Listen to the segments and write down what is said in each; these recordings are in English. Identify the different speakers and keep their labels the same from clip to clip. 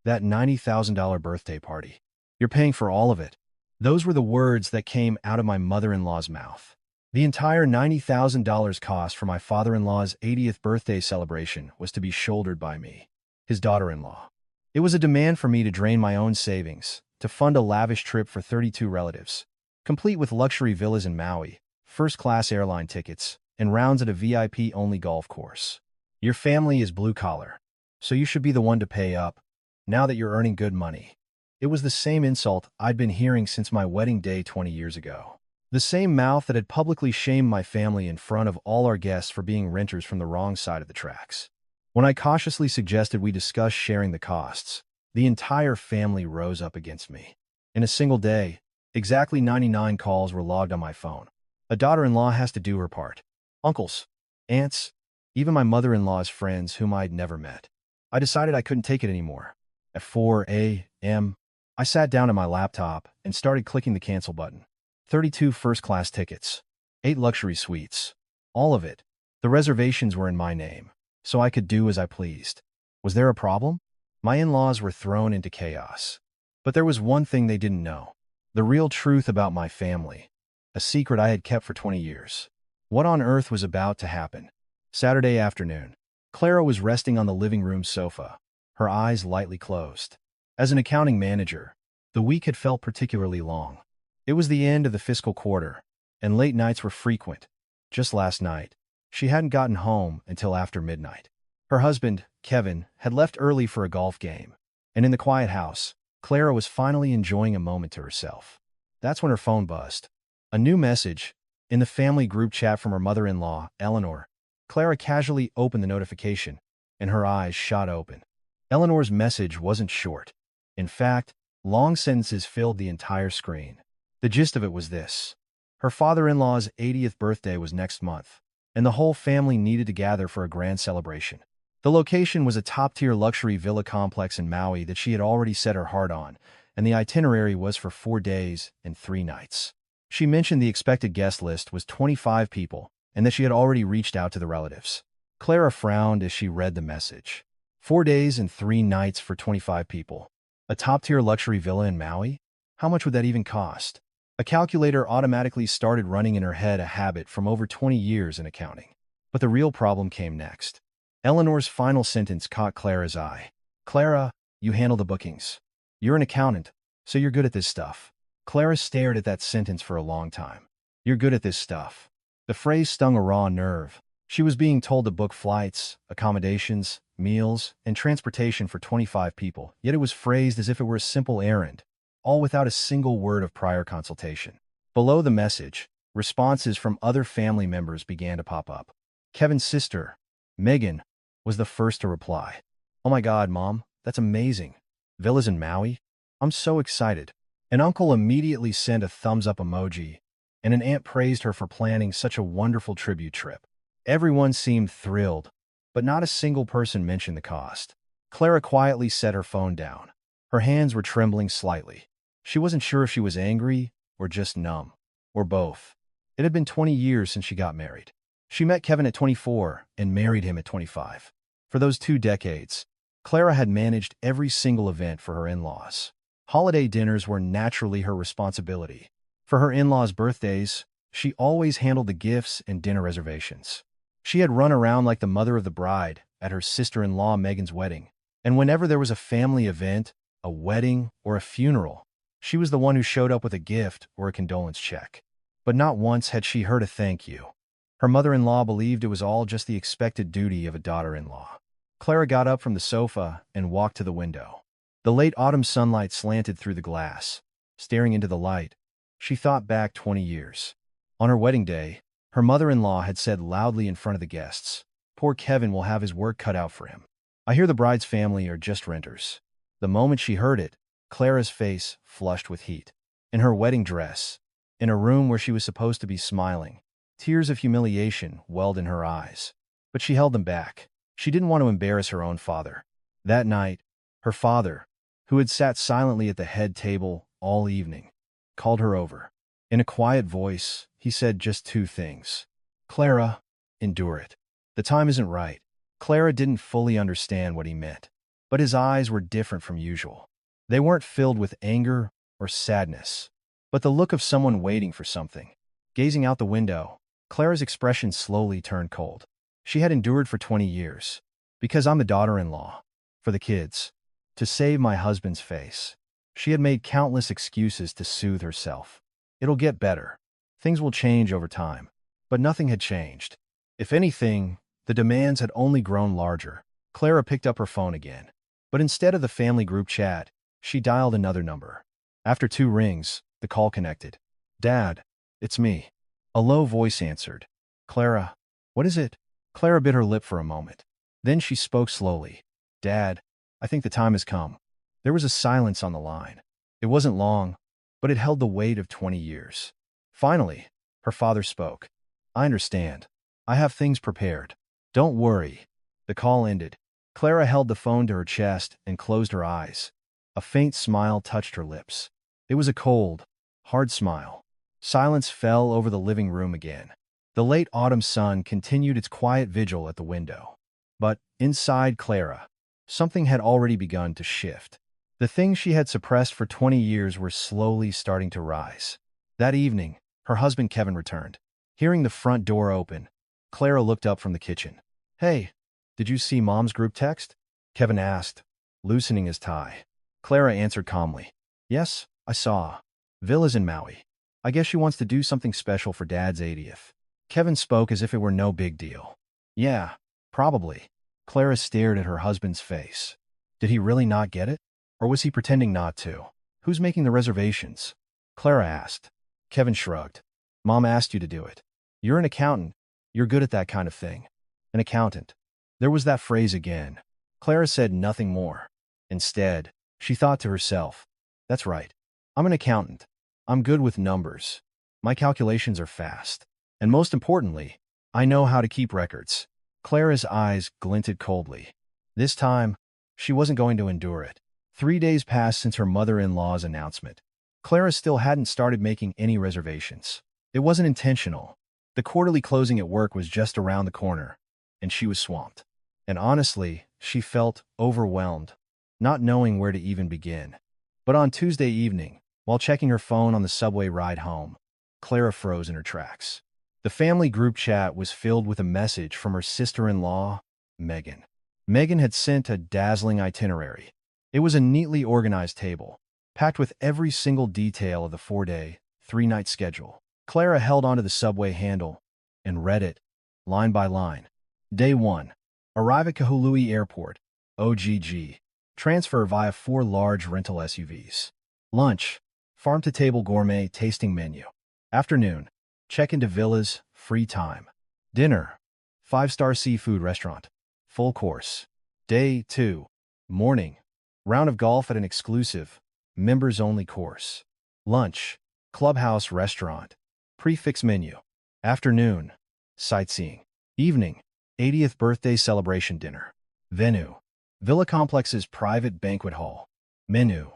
Speaker 1: That $90,000 birthday party. You're paying for all of it. Those were the words that came out of my mother-in-law's mouth. The entire $90,000 cost for my father-in-law's 80th birthday celebration was to be shouldered by me, his daughter-in-law. It was a demand for me to drain my own savings, to fund a lavish trip for 32 relatives, complete with luxury villas in Maui, first-class airline tickets, and rounds at a VIP-only golf course. Your family is blue-collar, so you should be the one to pay up, now that you're earning good money. It was the same insult I'd been hearing since my wedding day 20 years ago. The same mouth that had publicly shamed my family in front of all our guests for being renters from the wrong side of the tracks. When I cautiously suggested we discuss sharing the costs, the entire family rose up against me. In a single day, exactly 99 calls were logged on my phone. A daughter-in-law has to do her part. Uncles, aunts, even my mother-in-law's friends whom I'd never met. I decided I couldn't take it anymore. At 4 a.m., I sat down at my laptop and started clicking the cancel button. 32 first-class tickets, 8 luxury suites, all of it. The reservations were in my name, so I could do as I pleased. Was there a problem? My in-laws were thrown into chaos. But there was one thing they didn't know. The real truth about my family. A secret I had kept for 20 years. What on earth was about to happen? Saturday afternoon. Clara was resting on the living room sofa, her eyes lightly closed. As an accounting manager, the week had felt particularly long. It was the end of the fiscal quarter, and late nights were frequent. Just last night, she hadn't gotten home until after midnight. Her husband, Kevin, had left early for a golf game, and in the quiet house, Clara was finally enjoying a moment to herself. That's when her phone buzzed. A new message, in the family group chat from her mother-in-law, Eleanor. Clara casually opened the notification, and her eyes shot open. Eleanor's message wasn't short. In fact, long sentences filled the entire screen. The gist of it was this. Her father-in-law's 80th birthday was next month, and the whole family needed to gather for a grand celebration. The location was a top-tier luxury villa complex in Maui that she had already set her heart on, and the itinerary was for 4 days and 3 nights. She mentioned the expected guest list was 25 people, and that she had already reached out to the relatives. Clara frowned as she read the message. 4 days and 3 nights for 25 people. A top-tier luxury villa in Maui? How much would that even cost? A calculator automatically started running in her head, a habit from over 20 years in accounting. But the real problem came next. Eleanor's final sentence caught Clara's eye. Clara, you handle the bookings. You're an accountant, so you're good at this stuff. Clara stared at that sentence for a long time. You're good at this stuff. The phrase stung a raw nerve. She was being told to book flights, accommodations, meals, and transportation for 25 people, yet it was phrased as if it were a simple errand, all without a single word of prior consultation. Below the message, responses from other family members began to pop up. Kevin's sister, Megan, was the first to reply. Oh my God, Mom, that's amazing. Villas in Maui? I'm so excited. An uncle immediately sent a thumbs-up emoji, and an aunt praised her for planning such a wonderful tribute trip. Everyone seemed thrilled, but not a single person mentioned the cost. Clara quietly set her phone down. Her hands were trembling slightly. She wasn't sure if she was angry or just numb, or both. It had been 20 years since she got married. She met Kevin at 24 and married him at 25. For those 2 decades, Clara had managed every single event for her in-laws. Holiday dinners were naturally her responsibility. For her in-laws' birthdays, she always handled the gifts and dinner reservations. She had run around like the mother of the bride at her sister-in-law Megan's wedding, and whenever there was a family event, a wedding, or a funeral, she was the one who showed up with a gift or a condolence check. But not once had she heard a thank you. Her mother-in-law believed it was all just the expected duty of a daughter-in-law. Clara got up from the sofa and walked to the window. The late autumn sunlight slanted through the glass. Staring into the light, she thought back 20 years. On her wedding day, her mother-in-law had said loudly in front of the guests, "Poor Kevin will have his work cut out for him. I hear the bride's family are just renters." The moment she heard it, Clara's face flushed with heat. In her wedding dress, in a room where she was supposed to be smiling, tears of humiliation welled in her eyes. But she held them back. She didn't want to embarrass her own father. That night, her father, who had sat silently at the head table all evening, called her over. In a quiet voice, he said just 2 things. "Clara, endure it. The time isn't right." Clara didn't fully understand what he meant. but his eyes were different from usual. They weren't filled with anger or sadness, but the look of someone waiting for something. Gazing out the window, Clara's expression slowly turned cold. She had endured for 20 years. Because I'm the daughter-in-law. For the kids. To save my husband's face. She had made countless excuses to soothe herself. It'll get better. Things will change over time. But nothing had changed. If anything, the demands had only grown larger. Clara picked up her phone again. But instead of the family group chat, she dialed another number. After 2 rings, the call connected. "Dad, it's me." A low voice answered. "Clara, what is it?" Clara bit her lip for a moment. Then she spoke slowly. "Dad, I think the time has come." There was a silence on the line. It wasn't long, but it held the weight of 20 years. Finally, her father spoke. "I understand. I have things prepared. Don't worry." The call ended. Clara held the phone to her chest and closed her eyes. A faint smile touched her lips. It was a cold, hard smile. Silence fell over the living room again. The late autumn sun continued its quiet vigil at the window. But, inside Clara, something had already begun to shift. The things she had suppressed for 20 years were slowly starting to rise. That evening, her husband Kevin returned. Hearing the front door open, Clara looked up from the kitchen. "Hey, did you see Mom's group text?" Kevin asked, loosening his tie. Clara answered calmly. "Yes, I saw. Villa's in Maui. I guess she wants to do something special for Dad's 80th. Kevin spoke as if it were no big deal. "Yeah, probably." Clara stared at her husband's face. Did he really not get it? Or was he pretending not to? "Who's making the reservations?" Clara asked. Kevin shrugged. "Mom asked you to do it. You're an accountant. You're good at that kind of thing." An accountant. There was that phrase again. Clara said nothing more. Instead, she thought to herself, "That's right. I'm an accountant. I'm good with numbers. My calculations are fast. And most importantly, I know how to keep records." Clara's eyes glinted coldly. This time, she wasn't going to endure it. 3 days passed since her mother-in-law's announcement. Clara still hadn't started making any reservations. It wasn't intentional. The quarterly closing at work was just around the corner, and she was swamped. And honestly, she felt overwhelmed, not knowing where to even begin. But on Tuesday evening, while checking her phone on the subway ride home, Clara froze in her tracks. The family group chat was filled with a message from her sister-in-law, Megan. Megan had sent a dazzling itinerary. It was a neatly organized table, packed with every single detail of the 4-day, 3-night schedule. Clara held onto the subway handle and read it, line by line. Day 1. Arrive at Kahului Airport, OGG. Transfer via 4 large rental SUVs. Lunch. Farm-to-table gourmet tasting menu. Afternoon. Check into villas, free time. Dinner. 5-star seafood restaurant. Full course. Day 2. Morning. Round of golf at an exclusive, members-only course. Lunch. Clubhouse restaurant. Prefix menu. Afternoon. Sightseeing. Evening. 80th birthday celebration dinner. Venue. Villa Complex's private banquet hall. Menu.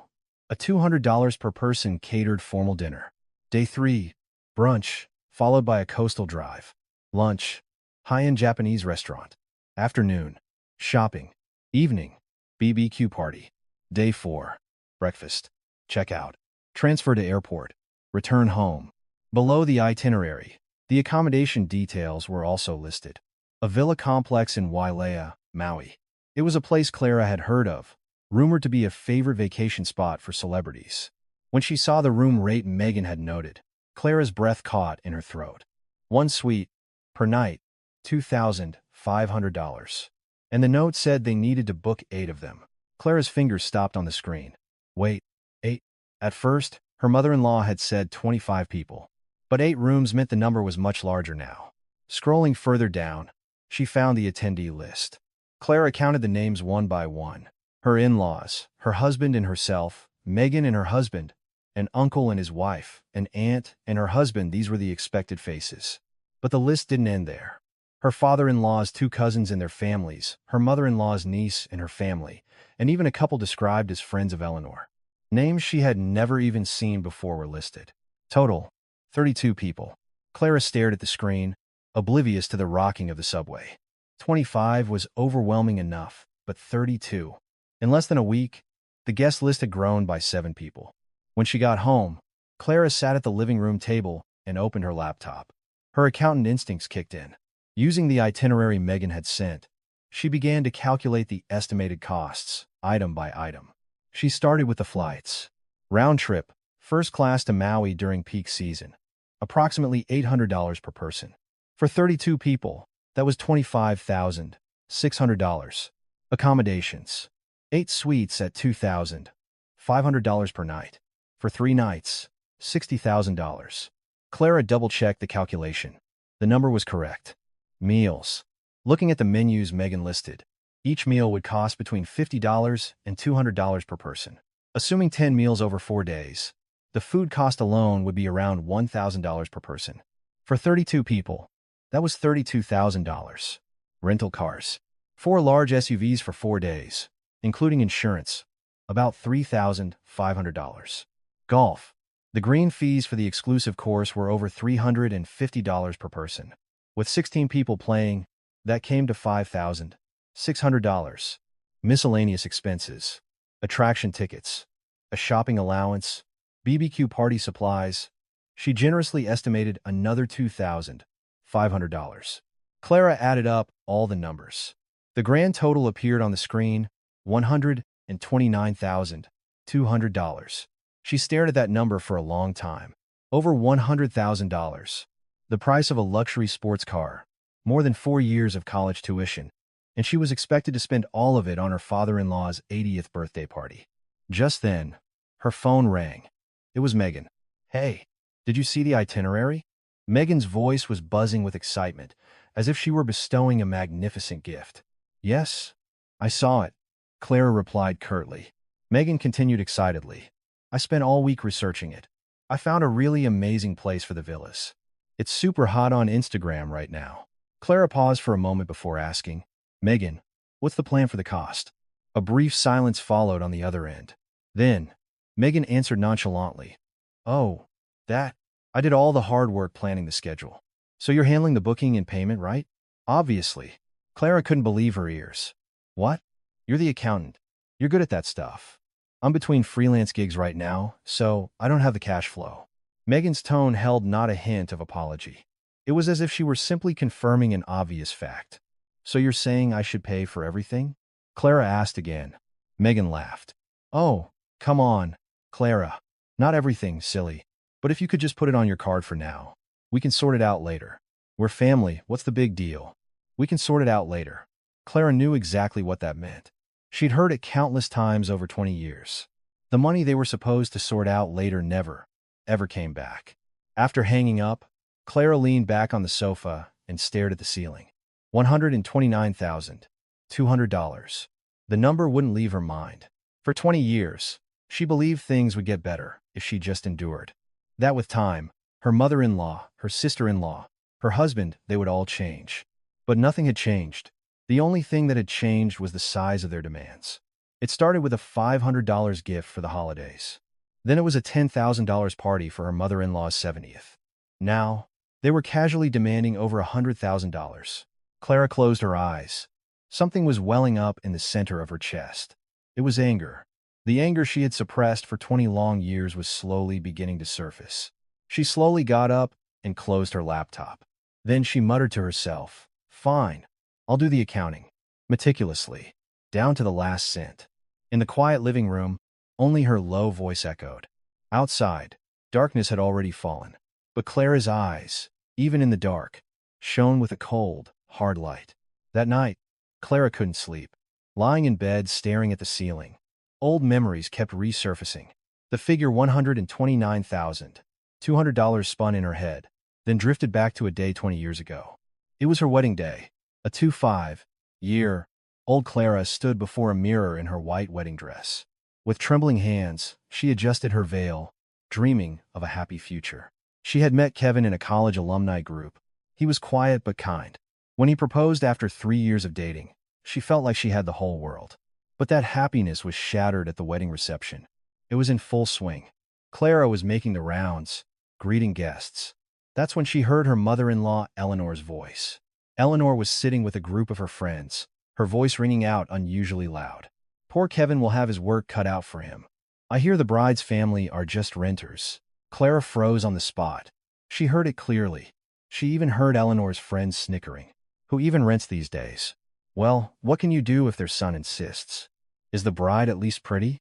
Speaker 1: A $200 per person catered formal dinner. Day 3. Brunch, followed by a coastal drive. Lunch. High-end Japanese restaurant. Afternoon. Shopping. Evening. BBQ party. Day 4. Breakfast. Checkout. Transfer to airport. Return home. Below the itinerary, the accommodation details were also listed. A villa complex in Wailea, Maui. It was a place Clara had heard of, rumored to be a favorite vacation spot for celebrities. When she saw the room rate Megan had noted, Clara's breath caught in her throat. 1 suite, per night, $2,500. And the note said they needed to book 8 of them. Clara's fingers stopped on the screen. Wait, 8? At first, her mother-in-law had said 25 people. But 8 rooms meant the number was much larger now. Scrolling further down, she found the attendee list. Clara counted the names one by one. Her in-laws, her husband and herself, Megan and her husband, an uncle and his wife, an aunt and her husband. These were the expected faces. But the list didn't end there. Her father-in-law's 2 cousins and their families, her mother-in-law's niece and her family, and even a couple described as friends of Eleanor. Names she had never even seen before were listed. Total, 32 people. Clara stared at the screen, oblivious to the rocking of the subway. 25 was overwhelming enough, but 32. In less than a week, the guest list had grown by 7 people. When she got home, Clara sat at the living room table and opened her laptop. Her accountant instincts kicked in. Using the itinerary Megan had sent, she began to calculate the estimated costs, item by item. She started with the flights. Round trip, first class to Maui during peak season. Approximately $800 per person. For 32 people, that was $25,600. Accommodations. 8 suites at $2,500 per night. For 3 nights, $60,000. Clara double-checked the calculation. The number was correct. Meals. Looking at the menus Megan listed, each meal would cost between $50 and $200 per person. Assuming 10 meals over 4 days, the food cost alone would be around $1,000 per person. For 32 people, that was $32,000. Rental cars. 4 large SUVs for 4 days, including insurance, about $3,500. Golf. The green fees for the exclusive course were over $350 per person. With 16 people playing, that came to $5,600. Miscellaneous expenses. Attraction tickets. A shopping allowance. BBQ party supplies. She generously estimated another $2,500. Clara added up all the numbers. The grand total appeared on the screen, $129,200. She stared at that number for a long time. Over $100,000. The price of a luxury sports car. More than 4 years of college tuition. And she was expected to spend all of it on her father-in-law's 80th birthday party. Just then, her phone rang. It was Megan. "Hey, did you see the itinerary?" Megan's voice was buzzing with excitement, as if she were bestowing a magnificent gift. "Yes, I saw it," Clara replied curtly. Megan continued excitedly. "I spent all week researching it. I found a really amazing place for the villas. It's super hot on Instagram right now." Clara paused for a moment before asking, "Megan, what's the plan for the cost?" A brief silence followed on the other end. Then, Megan answered nonchalantly, "Oh, that. I did all the hard work planning the schedule. So you're handling the booking and payment, right?" "Obviously." Clara couldn't believe her ears. "What? You're the accountant. You're good at that stuff." "I'm between freelance gigs right now, so I don't have the cash flow." Megan's tone held not a hint of apology. It was as if she were simply confirming an obvious fact. "So you're saying I should pay for everything?" Clara asked again. Megan laughed. "Oh, come on, Clara. Not everything, silly. But if you could just put it on your card for now. We can sort it out later. We're family, what's the big deal? We can sort it out later." Clara knew exactly what that meant. She'd heard it countless times over 20 years. The money they were supposed to sort out later never, ever came back. After hanging up, Clara leaned back on the sofa and stared at the ceiling. $129,200. The number wouldn't leave her mind. For 20 years, she believed things would get better if she just endured. That with time, her mother-in-law, her sister-in-law, her husband, they would all change. But nothing had changed. The only thing that had changed was the size of their demands. It started with a $500 gift for the holidays. Then it was a $10,000 party for her mother-in-law's 70th. Now, they were casually demanding over $100,000. Clara closed her eyes. Something was welling up in the center of her chest. It was anger. The anger she had suppressed for 20 long years was slowly beginning to surface. She slowly got up and closed her laptop. Then she muttered to herself, "Fine, I'll do the accounting." Meticulously, down to the last cent. In the quiet living room, only her low voice echoed. Outside, darkness had already fallen. But Clara's eyes, even in the dark, shone with a cold, hard light. That night, Clara couldn't sleep. Lying in bed staring at the ceiling, old memories kept resurfacing. The figure $129,200 spun in her head, then drifted back to a day 20 years ago. It was her wedding day. A 25-year-old Clara stood before a mirror in her white wedding dress. With trembling hands, she adjusted her veil, dreaming of a happy future. She had met Kevin in a college alumni group. He was quiet but kind. When he proposed after 3 years of dating, she felt like she had the whole world. But that happiness was shattered at the wedding reception. It was in full swing. Clara was making the rounds, greeting guests. That's when she heard her mother-in-law Eleanor's voice. Eleanor was sitting with a group of her friends, her voice ringing out unusually loud. Poor Kevin will have his work cut out for him. I hear the bride's family are just renters. Clara froze on the spot. She heard it clearly. She even heard Eleanor's friends snickering. Who even rents these days? Well, what can you do if their son insists? Is the bride at least pretty?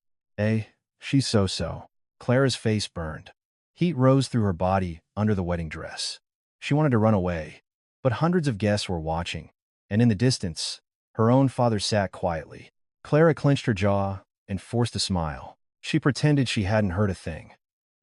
Speaker 1: She's so-so. Clara's face burned. Heat rose through her body under the wedding dress. She wanted to run away, but hundreds of guests were watching, and in the distance, her own father sat quietly. Clara clenched her jaw and forced a smile. She pretended she hadn't heard a thing,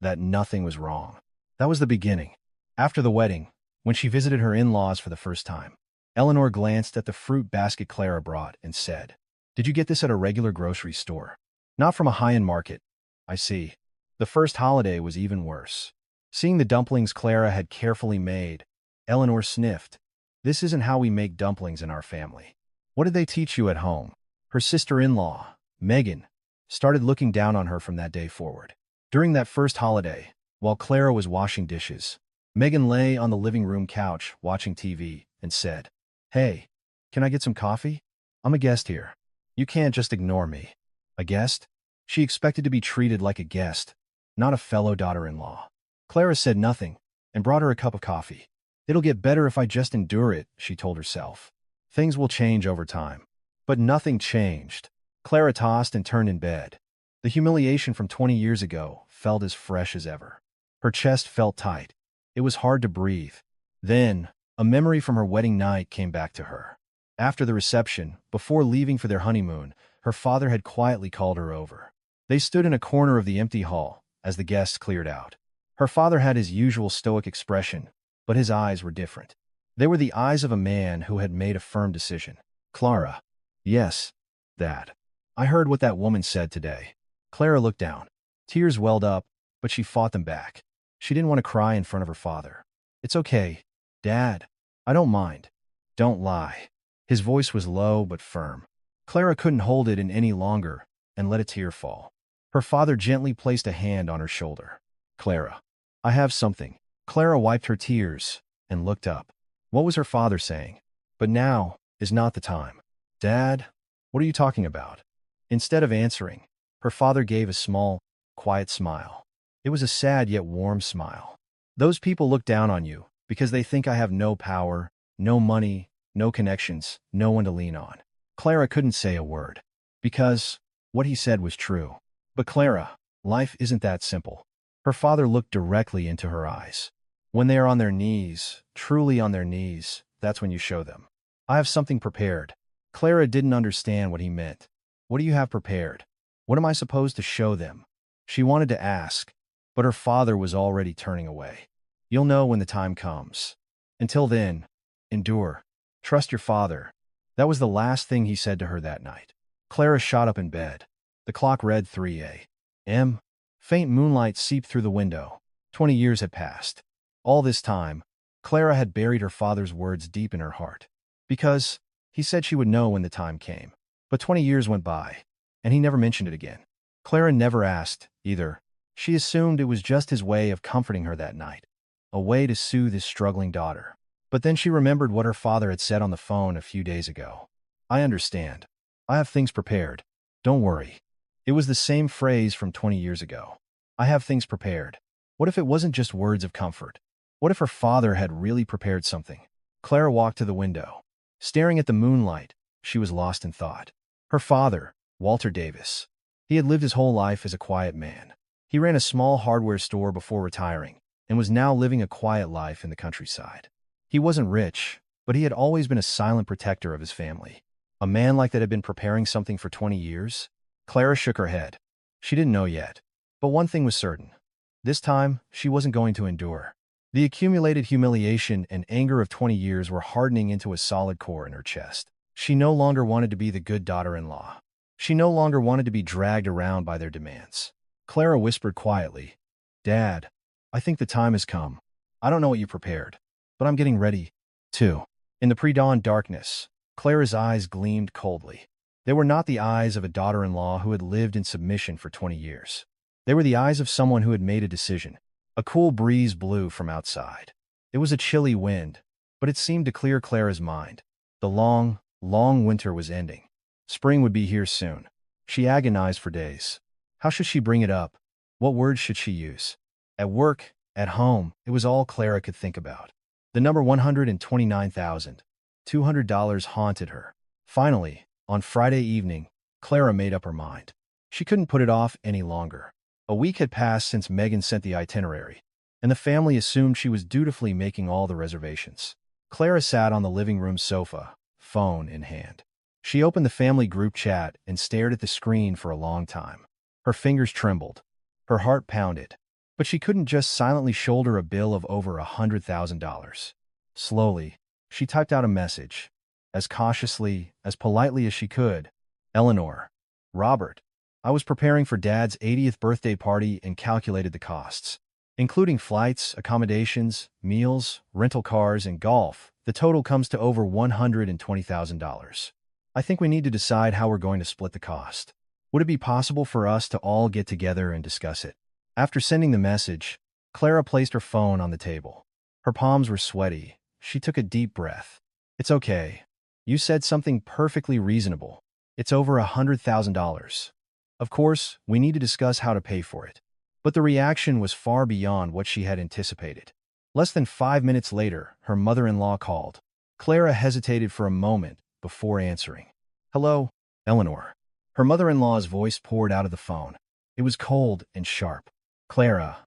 Speaker 1: that nothing was wrong. That was the beginning. After the wedding, when she visited her in-laws for the first time, Eleanor glanced at the fruit basket Clara brought and said, "Did you get this at a regular grocery store? Not from a high-end market." I see. The first holiday was even worse. Seeing the dumplings Clara had carefully made, Eleanor sniffed. "This isn't how we make dumplings in our family." "What did they teach you at home?" Her sister-in-law, Megan, started looking down on her from that day forward. During that first holiday, while Clara was washing dishes, Megan lay on the living room couch watching TV and said, "Hey, can I get some coffee? I'm a guest here. You can't just ignore me." A guest? She expected to be treated like a guest, not a fellow daughter-in-law. Clara said nothing and brought her a cup of coffee. "It'll get better if I just endure it," she told herself. "Things will change over time." But nothing changed. Clara tossed and turned in bed. The humiliation from 20 years ago felt as fresh as ever. Her chest felt tight. It was hard to breathe. Then, a memory from her wedding night came back to her. After the reception, before leaving for their honeymoon, her father had quietly called her over. They stood in a corner of the empty hall as the guests cleared out. Her father had his usual stoic expression, but his eyes were different. They were the eyes of a man who had made a firm decision. "Clara." "Yes, Dad. I heard what that woman said today." Clara looked down. Tears welled up, but she fought them back. She didn't want to cry in front of her father. "It's okay, Dad. I don't mind. Don't lie." His voice was low but firm. Clara couldn't hold it in any longer and let a tear fall. Her father gently placed a hand on her shoulder. "Clara, I have something." Clara wiped her tears and looked up. What was her father saying? "But now is not the time." "Dad, what are you talking about?" Instead of answering, her father gave a small, quiet smile. It was a sad yet warm smile. "Those people look down on you because they think I have no power, no money, no connections, no one to lean on." Clara couldn't say a word, because what he said was true. "But Clara, life isn't that simple." Her father looked directly into her eyes. "When they are on their knees, truly on their knees, that's when you show them." "I have something prepared." Clara didn't understand what he meant. "What do you have prepared? What am I supposed to show them?" She wanted to ask, but her father was already turning away. "You'll know when the time comes. Until then, endure. Trust your father." That was the last thing he said to her that night. Clara shot up in bed. The clock read 3 a.m. Faint moonlight seeped through the window. 20 years had passed. All this time, Clara had buried her father's words deep in her heart. Because he said she would know when the time came. But 20 years went by, and he never mentioned it again. Clara never asked, either. She assumed it was just his way of comforting her that night, a way to soothe his struggling daughter. But then she remembered what her father had said on the phone a few days ago. "I understand. I have things prepared. Don't worry." It was the same phrase from 20 years ago. "I have things prepared." What if it wasn't just words of comfort? What if her father had really prepared something? Clara walked to the window. Staring at the moonlight, she was lost in thought. Her father, Walter Davis. He had lived his whole life as a quiet man. He ran a small hardware store before retiring and was now living a quiet life in the countryside. He wasn't rich, but he had always been a silent protector of his family. A man like that had been preparing something for 20 years? Clara shook her head. She didn't know yet. But one thing was certain. This time, she wasn't going to endure. The accumulated humiliation and anger of 20 years were hardening into a solid core in her chest. She no longer wanted to be the good daughter-in-law. She no longer wanted to be dragged around by their demands. Clara whispered quietly, "Dad, I think the time has come. I don't know what you prepared, but I'm getting ready, too." In the pre-dawn darkness, Clara's eyes gleamed coldly. They were not the eyes of a daughter-in-law who had lived in submission for 20 years. They were the eyes of someone who had made a decision. A cool breeze blew from outside. It was a chilly wind, but it seemed to clear Clara's mind. The long, long winter was ending. Spring would be here soon. She agonized for days. How should she bring it up? What words should she use? At work, at home, it was all Clara could think about. The number $129,200 haunted her. Finally, on Friday evening, Clara made up her mind. She couldn't put it off any longer. A week had passed since Megan sent the itinerary, and the family assumed she was dutifully making all the reservations. Clara sat on the living room sofa, phone in hand. She opened the family group chat and stared at the screen for a long time. Her fingers trembled. Her heart pounded. But she couldn't just silently shoulder a bill of over $100,000. Slowly, she typed out a message, as cautiously, as politely as she could. Eleanor. Robert. I was preparing for Dad's 80th birthday party and calculated the costs. Including flights, accommodations, meals, rental cars, and golf, the total comes to over $120,000. I think we need to decide how we're going to split the cost. Would it be possible for us to all get together and discuss it? After sending the message, Clara placed her phone on the table. Her palms were sweaty. She took a deep breath. It's okay. You said something perfectly reasonable. It's over $100,000. Of course, we need to discuss how to pay for it. But the reaction was far beyond what she had anticipated. Less than 5 minutes later, her mother-in-law called. Clara hesitated for a moment before answering. Hello, Eleanor. Her mother-in-law's voice poured out of the phone. It was cold and sharp. Clara,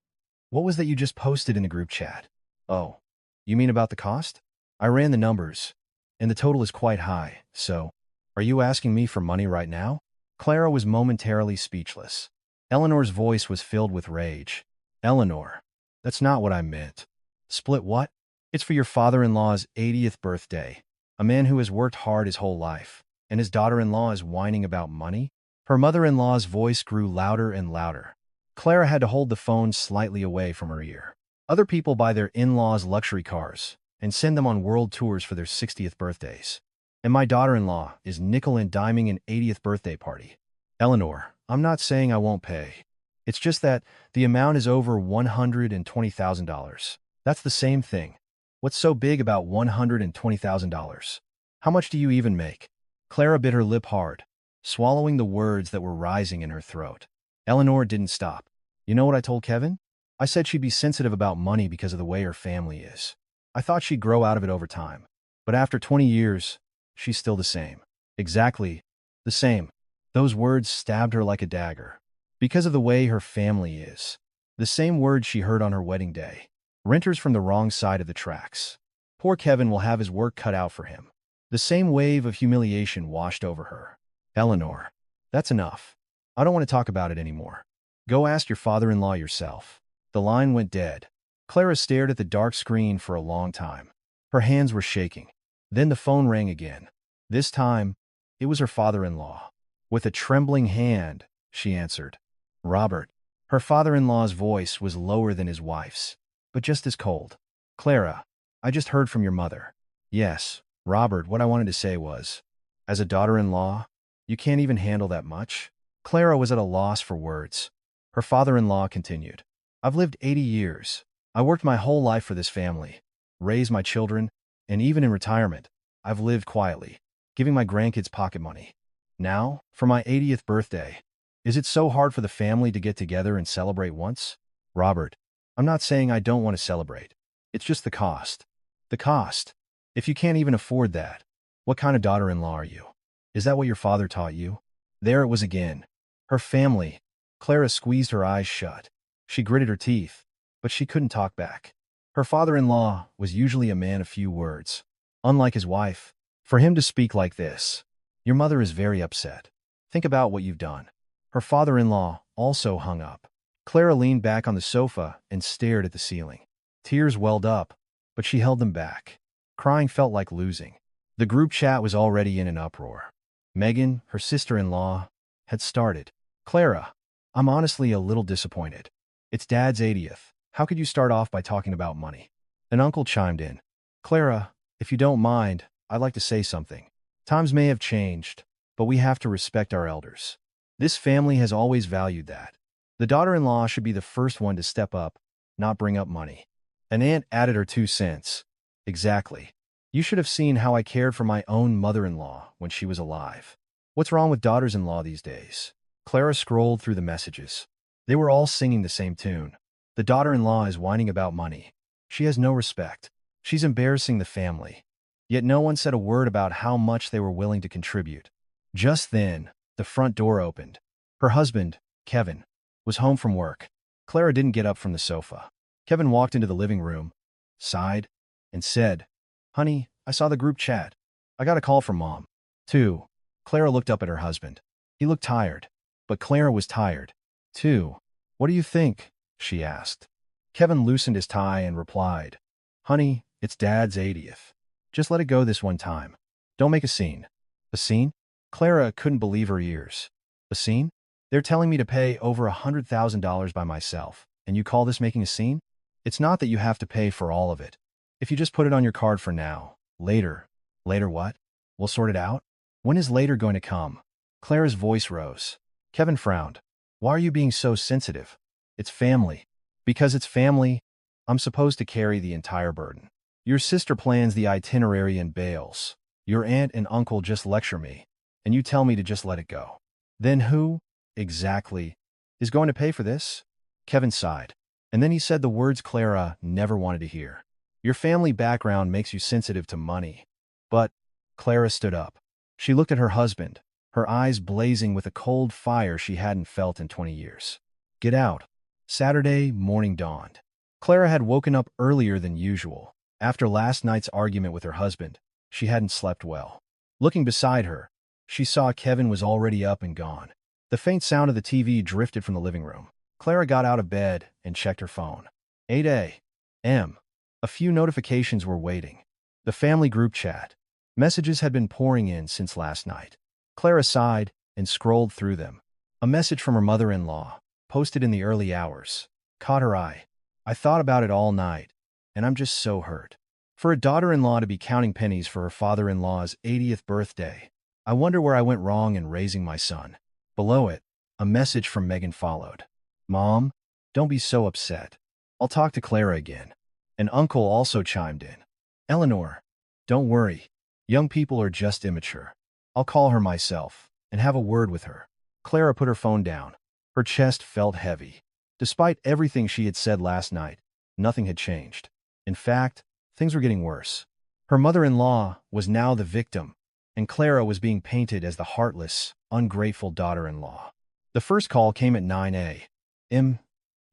Speaker 1: what was that you just posted in the group chat? Oh, you mean about the cost? I ran the numbers, and the total is quite high, so are you asking me for money right now? Clara was momentarily speechless. Eleanor's voice was filled with rage. Eleanor, that's not what I meant. Split what? It's for your father-in-law's 80th birthday, a man who has worked hard his whole life, and his daughter-in-law is whining about money? Her mother-in-law's voice grew louder and louder. Clara had to hold the phone slightly away from her ear. Other people buy their in-laws luxury cars and send them on world tours for their 60th birthdays. And my daughter-in-law is nickel and diming an 80th birthday party. Eleanor, I'm not saying I won't pay. It's just that the amount is over $120,000. That's the same thing. What's so big about $120,000? How much do you even make? Clara bit her lip hard, swallowing the words that were rising in her throat. Eleanor didn't stop. You know what I told Kevin? I said she'd be sensitive about money because of the way her family is. I thought she'd grow out of it over time. But after 20 years, she's still the same. Exactly the same. Those words stabbed her like a dagger. Because of the way her family is. The same words she heard on her wedding day. Renters from the wrong side of the tracks. Poor Kevin will have his work cut out for him. The same wave of humiliation washed over her. Eleanor, that's enough. I don't want to talk about it anymore. Go ask your father-in-law yourself. The line went dead. Clara stared at the dark screen for a long time. Her hands were shaking. Then the phone rang again. This time, it was her father-in-law. With a trembling hand, she answered. Robert. Her father-in-law's voice was lower than his wife's, but just as cold. Clara, I just heard from your mother. Yes, Robert, what I wanted to say was, as a daughter-in-law, you can't even handle that much? Clara was at a loss for words. Her father-in-law continued. I've lived 80 years. I worked my whole life for this family, raised my children, and even in retirement, I've lived quietly, giving my grandkids pocket money. Now, for my 80th birthday, is it so hard for the family to get together and celebrate once? Robert, I'm not saying I don't want to celebrate. It's just the cost. The cost. If you can't even afford that, what kind of daughter-in-law are you? Is that what your father taught you? There it was again. Her family. Clara squeezed her eyes shut. She gritted her teeth, but she couldn't talk back. Her father-in-law was usually a man of few words. Unlike his wife, for him to speak like this, your mother is very upset. Think about what you've done. Her father-in-law also hung up. Clara leaned back on the sofa and stared at the ceiling. Tears welled up, but she held them back. Crying felt like losing. The group chat was already in an uproar. Megan, her sister-in-law, had started. Clara, I'm honestly a little disappointed. It's Dad's 80th. How could you start off by talking about money? An uncle chimed in. Clara, if you don't mind, I'd like to say something. Times may have changed, but we have to respect our elders. This family has always valued that. The daughter-in-law should be the first one to step up, not bring up money. An aunt added her 2 cents. Exactly. You should have seen how I cared for my own mother-in-law when she was alive. What's wrong with daughters-in-law these days? Clara scrolled through the messages. They were all singing the same tune. The daughter-in-law is whining about money. She has no respect. She's embarrassing the family. Yet no one said a word about how much they were willing to contribute. Just then, the front door opened. Her husband, Kevin, was home from work. Clara didn't get up from the sofa. Kevin walked into the living room, sighed, and said, "Honey, I saw the group chat. I got a call from Mom." Too. Clara looked up at her husband. He looked tired, but Clara was tired, too. "What do you think?" she asked. Kevin loosened his tie and replied, "Honey, it's Dad's 80th. Just let it go this one time. Don't make a scene." "A scene?" Clara couldn't believe her ears. "A scene? They're telling me to pay over $100,000 by myself, and you call this making a scene? It's not that you have to pay for all of it. If you just put it on your card for now, later." "Later what? We'll sort it out?" "When is later going to come?" Clara's voice rose. Kevin frowned. "Why are you being so sensitive?" "It's family." "Because it's family, I'm supposed to carry the entire burden. Your sister plans the itinerary and bails. Your aunt and uncle just lecture me, and you tell me to just let it go. Then who, exactly, is going to pay for this?" Kevin sighed. And then he said the words Clara never wanted to hear. "Your family background makes you sensitive to money." "But," Clara stood up. She looked at her husband, her eyes blazing with a cold fire she hadn't felt in 20 years. "Get out." Saturday morning dawned. Clara had woken up earlier than usual. After last night's argument with her husband, she hadn't slept well. Looking beside her, she saw Kevin was already up and gone. The faint sound of the TV drifted from the living room. Clara got out of bed and checked her phone. 8 a.m. A few notifications were waiting. The family group chat. Messages had been pouring in since last night. Clara sighed and scrolled through them. A message from her mother-in-law, posted in the early hours, caught her eye. "I thought about it all night, and I'm just so hurt. For a daughter-in-law to be counting pennies for her father-in-law's 80th birthday. I wonder where I went wrong in raising my son." Below it, a message from Megan followed. "Mom, don't be so upset. I'll talk to Clara again." An uncle also chimed in. "Eleanor, don't worry. Young people are just immature. I'll call her myself and have a word with her." Clara put her phone down. Her chest felt heavy. Despite everything she had said last night, nothing had changed. In fact, things were getting worse. Her mother-in-law was now the victim, and Clara was being painted as the heartless, ungrateful daughter-in-law. The first call came at 9 a.m.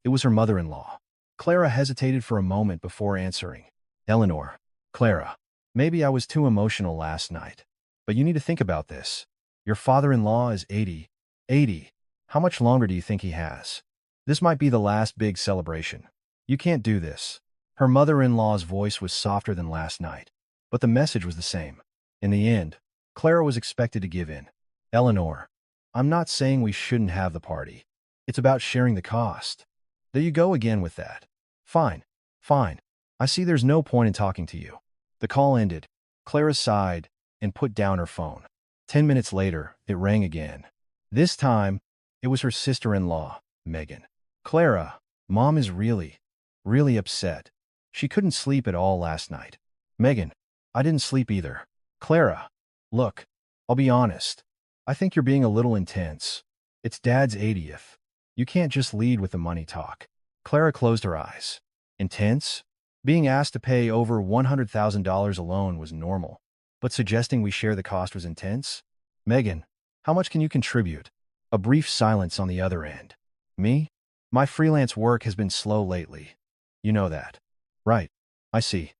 Speaker 1: It was her mother-in-law. Clara hesitated for a moment before answering. "Eleanor." "Clara, maybe I was too emotional last night, but you need to think about this. Your father-in-law is 80. 80. How much longer do you think he has? This might be the last big celebration. You can't do this." Her mother-in-law's voice was softer than last night, but the message was the same. In the end, Clara was expected to give in. "Eleanor, I'm not saying we shouldn't have the party. It's about sharing the cost." "There you go again with that." Fine. I see there's no point in talking to you." The call ended. Clara sighed and put down her phone. 10 minutes later, it rang again. This time, it was her sister-in-law, Megan. "Clara, Mom is really upset. She couldn't sleep at all last night." "Megan, I didn't sleep either." "Clara, look, I'll be honest. I think you're being a little intense. It's Dad's 80th. You can't just lead with the money talk." Clara closed her eyes. Intense? Being asked to pay over $100,000 alone was normal, but suggesting we share the cost was intense? "Megan, how much can you contribute?" A brief silence on the other end. "Me? My freelance work has been slow lately. You know that." "Right. I see."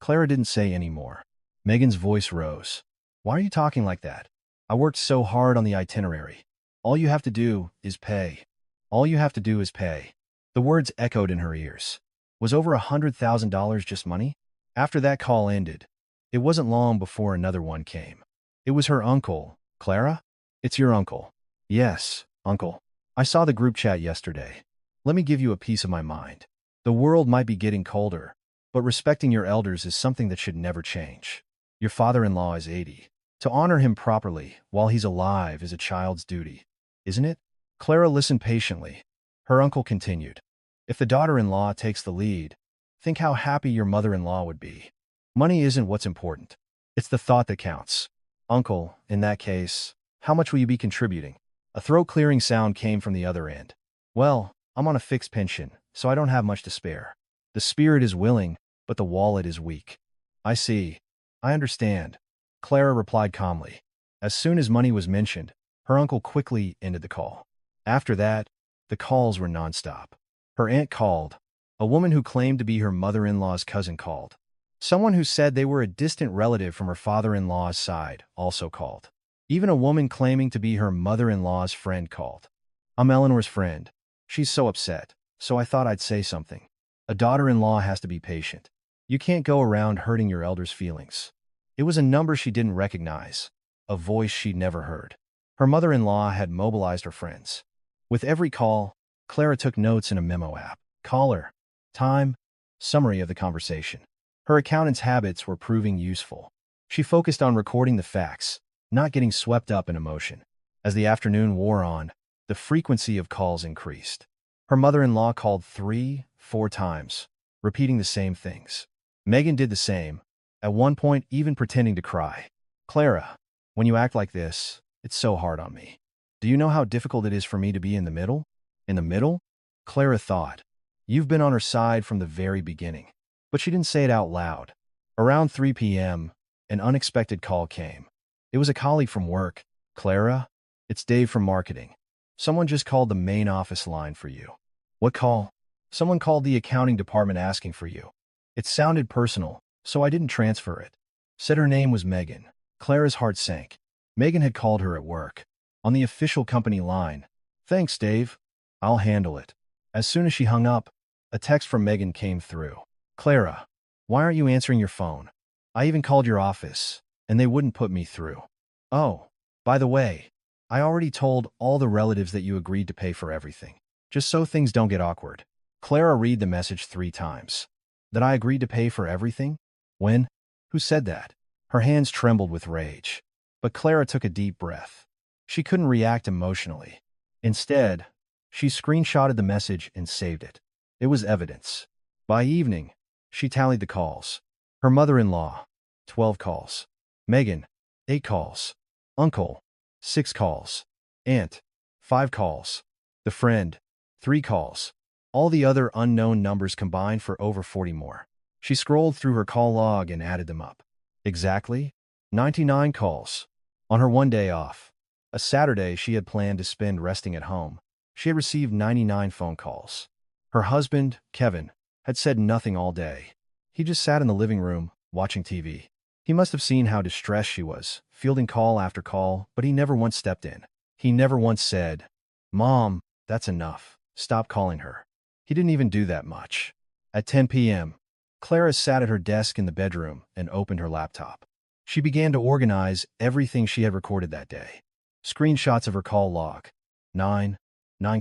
Speaker 1: Clara didn't say any more. Megan's voice rose. "Why are you talking like that? I worked so hard on the itinerary. All you have to do is pay. All you have to do is pay." The words echoed in her ears. Was over $100,000 just money? After that call ended, it wasn't long before another one came. It was her uncle. "Clara? It's your uncle." "Yes, uncle. I saw the group chat yesterday. Let me give you a piece of my mind. The world might be getting colder, but respecting your elders is something that should never change. Your father-in-law is 80. To honor him properly while he's alive is a child's duty, isn't it?" Clara listened patiently. Her uncle continued. "If the daughter-in-law takes the lead, think how happy your mother-in-law would be. Money isn't what's important. It's the thought that counts." "Uncle, in that case, How much will you be contributing? A throat-clearing sound came from the other end. Well, I'm on a fixed pension, so I don't have much to spare. The spirit is willing, but the wallet is weak. I see. I understand. Clara replied calmly. As soon as money was mentioned, her uncle quickly ended the call. After that, the calls were nonstop. Her aunt called. A woman who claimed to be her mother-in-law's cousin called. Someone who said they were a distant relative from her father-in-law's side also called. Even a woman claiming to be her mother-in-law's friend called. I'm Eleanor's friend. She's so upset, so I thought I'd say something. A daughter-in-law has to be patient. You can't go around hurting your elder's feelings. It was a number she didn't recognize, a voice she'd never heard. Her mother-in-law had mobilized her friends. With every call, Clara took notes in a memo app. Caller, time, summary of the conversation. Her accountant's habits were proving useful. She focused on recording the facts, not getting swept up in emotion. As the afternoon wore on, the frequency of calls increased. Her mother-in-law called 3-4 times, repeating the same things. Megan did the same, at one point even pretending to cry. Clara, when you act like this, it's so hard on me. Do you know how difficult it is for me to be in the middle? In the middle? Clara thought. You've been on her side from the very beginning. But she didn't say it out loud. Around 3 p.m., an unexpected call came. It was a colleague from work. Clara, it's Dave from marketing. Someone just called the main office line for you. What call? Someone called the accounting department asking for you. It sounded personal, so I didn't transfer it. Said her name was Megan. Clara's heart sank. Megan had called her at work. On the official company line. Thanks, Dave. I'll handle it. As soon as she hung up, a text from Megan came through. Clara, why aren't you answering your phone? I even called your office, and they wouldn't put me through. Oh, by the way, I already told all the relatives that you agreed to pay for everything, just so things don't get awkward. Clara read the message 3 times. That I agreed to pay for everything? When? Who said that? Her hands trembled with rage. But Clara took a deep breath. She couldn't react emotionally. Instead, she screenshotted the message and saved it. It was evidence. By evening, she tallied the calls. Her mother-in-law, 12 calls. Megan, 8 calls. Uncle, 6 calls. Aunt, 5 calls. The friend, 3 calls. All the other unknown numbers combined for over 40 more. She scrolled through her call log and added them up. Exactly 99 calls. On her one day off, a Saturday she had planned to spend resting at home, she had received 99 phone calls. Her husband, Kevin, had said nothing all day. He just sat in the living room, watching TV. He must have seen how distressed she was, fielding call after call, but he never once stepped in. He never once said, Mom, that's enough. Stop calling her. He didn't even do that much. At 10 p.m., Clara sat at her desk in the bedroom and opened her laptop. She began to organize everything she had recorded that day. Screenshots of her call log. 9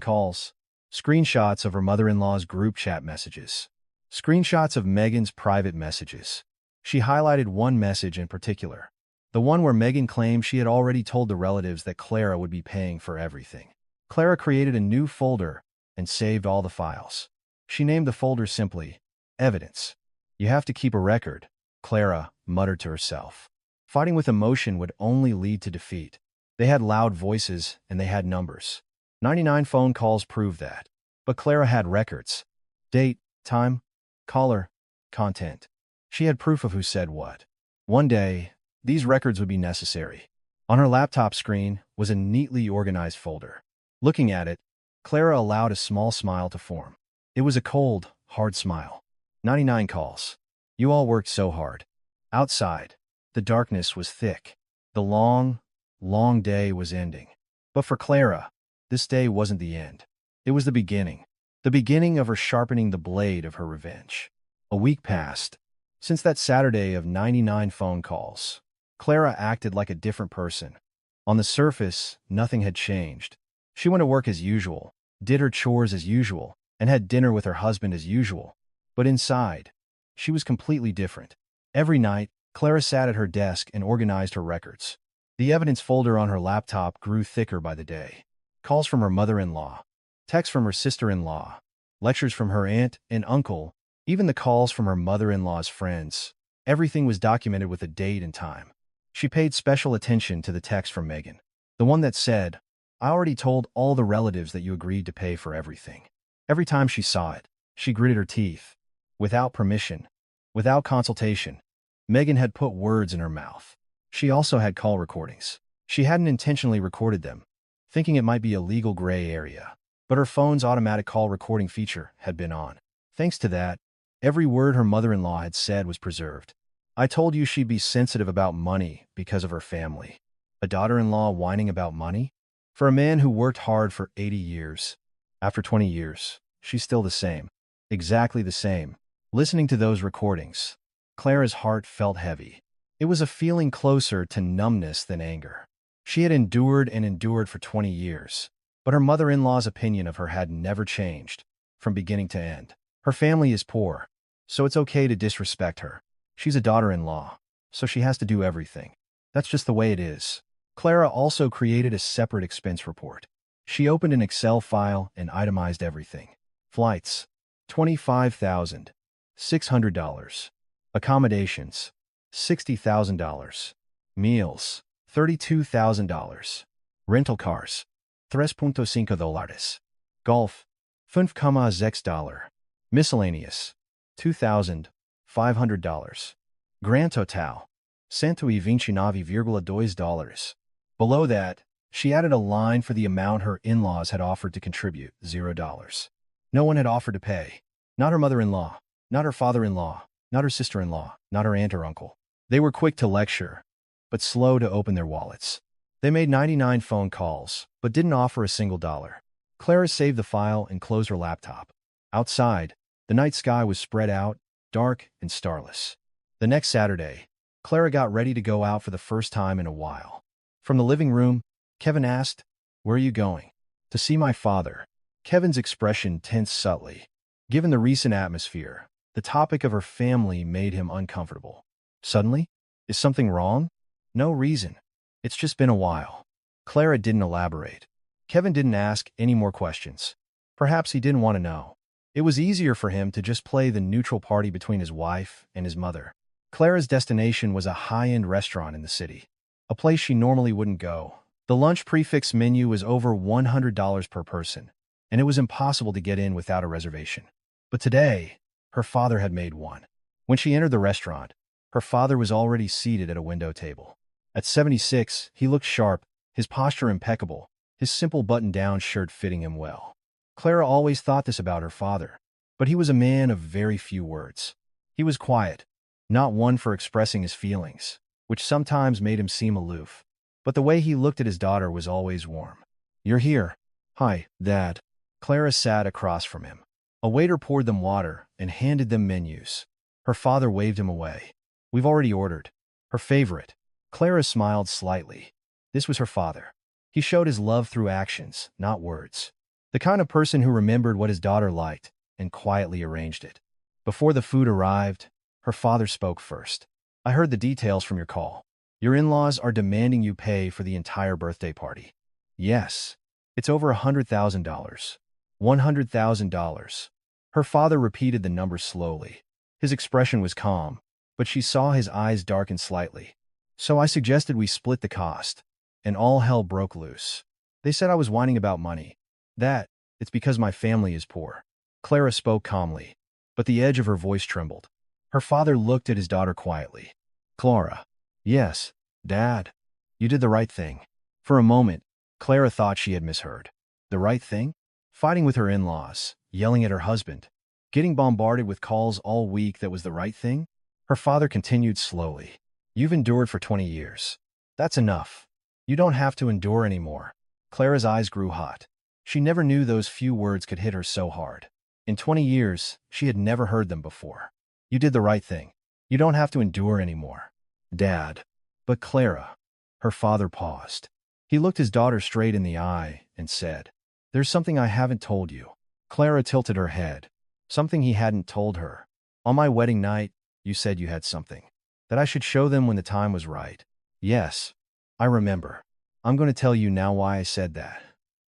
Speaker 1: calls. Screenshots of her mother-in-law's group chat messages. Screenshots of Megan's private messages. She highlighted one message in particular. The one where Megan claimed she had already told the relatives that Clara would be paying for everything. Clara created a new folder and saved all the files. She named the folder simply, Evidence. You have to keep a record, Clara muttered to herself. Fighting with emotion would only lead to defeat. They had loud voices and they had numbers. 99 phone calls proved that. But Clara had records. Date, time, caller, content. She had proof of who said what. One day, these records would be necessary. On her laptop screen was a neatly organized folder. Looking at it, Clara allowed a small smile to form. It was a cold, hard smile. 99 calls. You all worked so hard. Outside, the darkness was thick. The long, long day was ending. But for Clara, this day wasn't the end. It was the beginning. The beginning of her sharpening the blade of her revenge. A week passed. Since that Saturday of 99 phone calls, Clara acted like a different person. On the surface, nothing had changed. She went to work as usual, did her chores as usual, and had dinner with her husband as usual. But inside, she was completely different. Every night, Clara sat at her desk and organized her records. The evidence folder on her laptop grew thicker by the day. Calls from her mother-in-law, texts from her sister-in-law, lectures from her aunt and uncle, even the calls from her mother-in-law's friends. Everything was documented with a date and time. She paid special attention to the text from Megan. The one that said, "I already told all the relatives that you agreed to pay for everything." Every time she saw it, she gritted her teeth. Without permission, without consultation, Megan had put words in her mouth. She also had call recordings. She hadn't intentionally recorded them, thinking it might be a legal gray area. But her phone's automatic call recording feature had been on. Thanks to that, every word her mother-in-law had said was preserved. "I told you she'd be sensitive about money because of her family." A daughter-in-law whining about money? For a man who worked hard for 80 years. After 20 years, she's still the same. Exactly the same. Listening to those recordings, Clara's heart felt heavy. It was a feeling closer to numbness than anger. She had endured and endured for 20 years, but her mother-in-law's opinion of her had never changed, from beginning to end. Her family is poor, so it's okay to disrespect her. She's a daughter-in-law, so she has to do everything. That's just the way it is. Clara also created a separate expense report. She opened an Excel file and itemized everything. Flights, $25,600. Accommodations, $60,000. Meals, $32,000. Rental cars, $3.5. Golf, $5,6. Miscellaneous, $2,500. Grand total, $129,2. Below that, she added a line for the amount her in-laws had offered to contribute, $0. No one had offered to pay. Not her mother-in-law, not her father-in-law, not her sister-in-law, not her aunt or uncle. They were quick to lecture, but slow to open their wallets. They made 99 phone calls, but didn't offer a single dollar. Clara saved the file and closed her laptop. Outside, the night sky was spread out, dark and starless. The next Saturday, Clara got ready to go out for the first time in a while. From the living room, Kevin asked, "Where are you going?" "To see my father." Kevin's expression tensed subtly. Given the recent atmosphere, the topic of her family made him uncomfortable. Suddenly, "Is something wrong?" "No reason. It's just been a while." Clara didn't elaborate. Kevin didn't ask any more questions. Perhaps he didn't want to know. It was easier for him to just play the neutral party between his wife and his mother. Clara's destination was a high-end restaurant in the city, a place she normally wouldn't go. The lunch prefix menu was over $100 per person, and it was impossible to get in without a reservation. But today, her father had made one. When she entered the restaurant, her father was already seated at a window table. At 76, he looked sharp, his posture impeccable, his simple button-down shirt fitting him well. Clara always thought this about her father, but he was a man of very few words. He was quiet, not one for expressing his feelings, which sometimes made him seem aloof. But the way he looked at his daughter was always warm. "You're here." "Hi, Dad." Clara sat across from him. A waiter poured them water and handed them menus. Her father waved him away. "We've already ordered." Her favorite. Clara smiled slightly. This was her father. He showed his love through actions, not words. The kind of person who remembered what his daughter liked and quietly arranged it. Before the food arrived, her father spoke first. "I heard the details from your call. Your in-laws are demanding you pay for the entire birthday party." "Yes. It's over $100,000. $100,000. Her father repeated the number slowly. His expression was calm, but she saw his eyes darken slightly. "So I suggested we split the cost, and all hell broke loose. They said I was whining about money. That, it's because my family is poor." Clara spoke calmly, but the edge of her voice trembled. Her father looked at his daughter quietly. "Clara." "Yes, Dad. You did the right thing." For a moment, Clara thought she had misheard. The right thing? Fighting with her in-laws, yelling at her husband, getting bombarded with calls all week, that was the right thing? Her father continued slowly. "You've endured for 20 years. That's enough. You don't have to endure anymore." Clara's eyes grew hot. She never knew those few words could hit her so hard. In 20 years, she had never heard them before. "You did the right thing. You don't have to endure anymore." "Dad." "But Clara." Her father paused. He looked his daughter straight in the eye and said, "There's something I haven't told you." Clara tilted her head. Something he hadn't told her. "On my wedding night, you said you had something. That I should show them when the time was right." "Yes, I remember. I'm going to tell you now why I said that."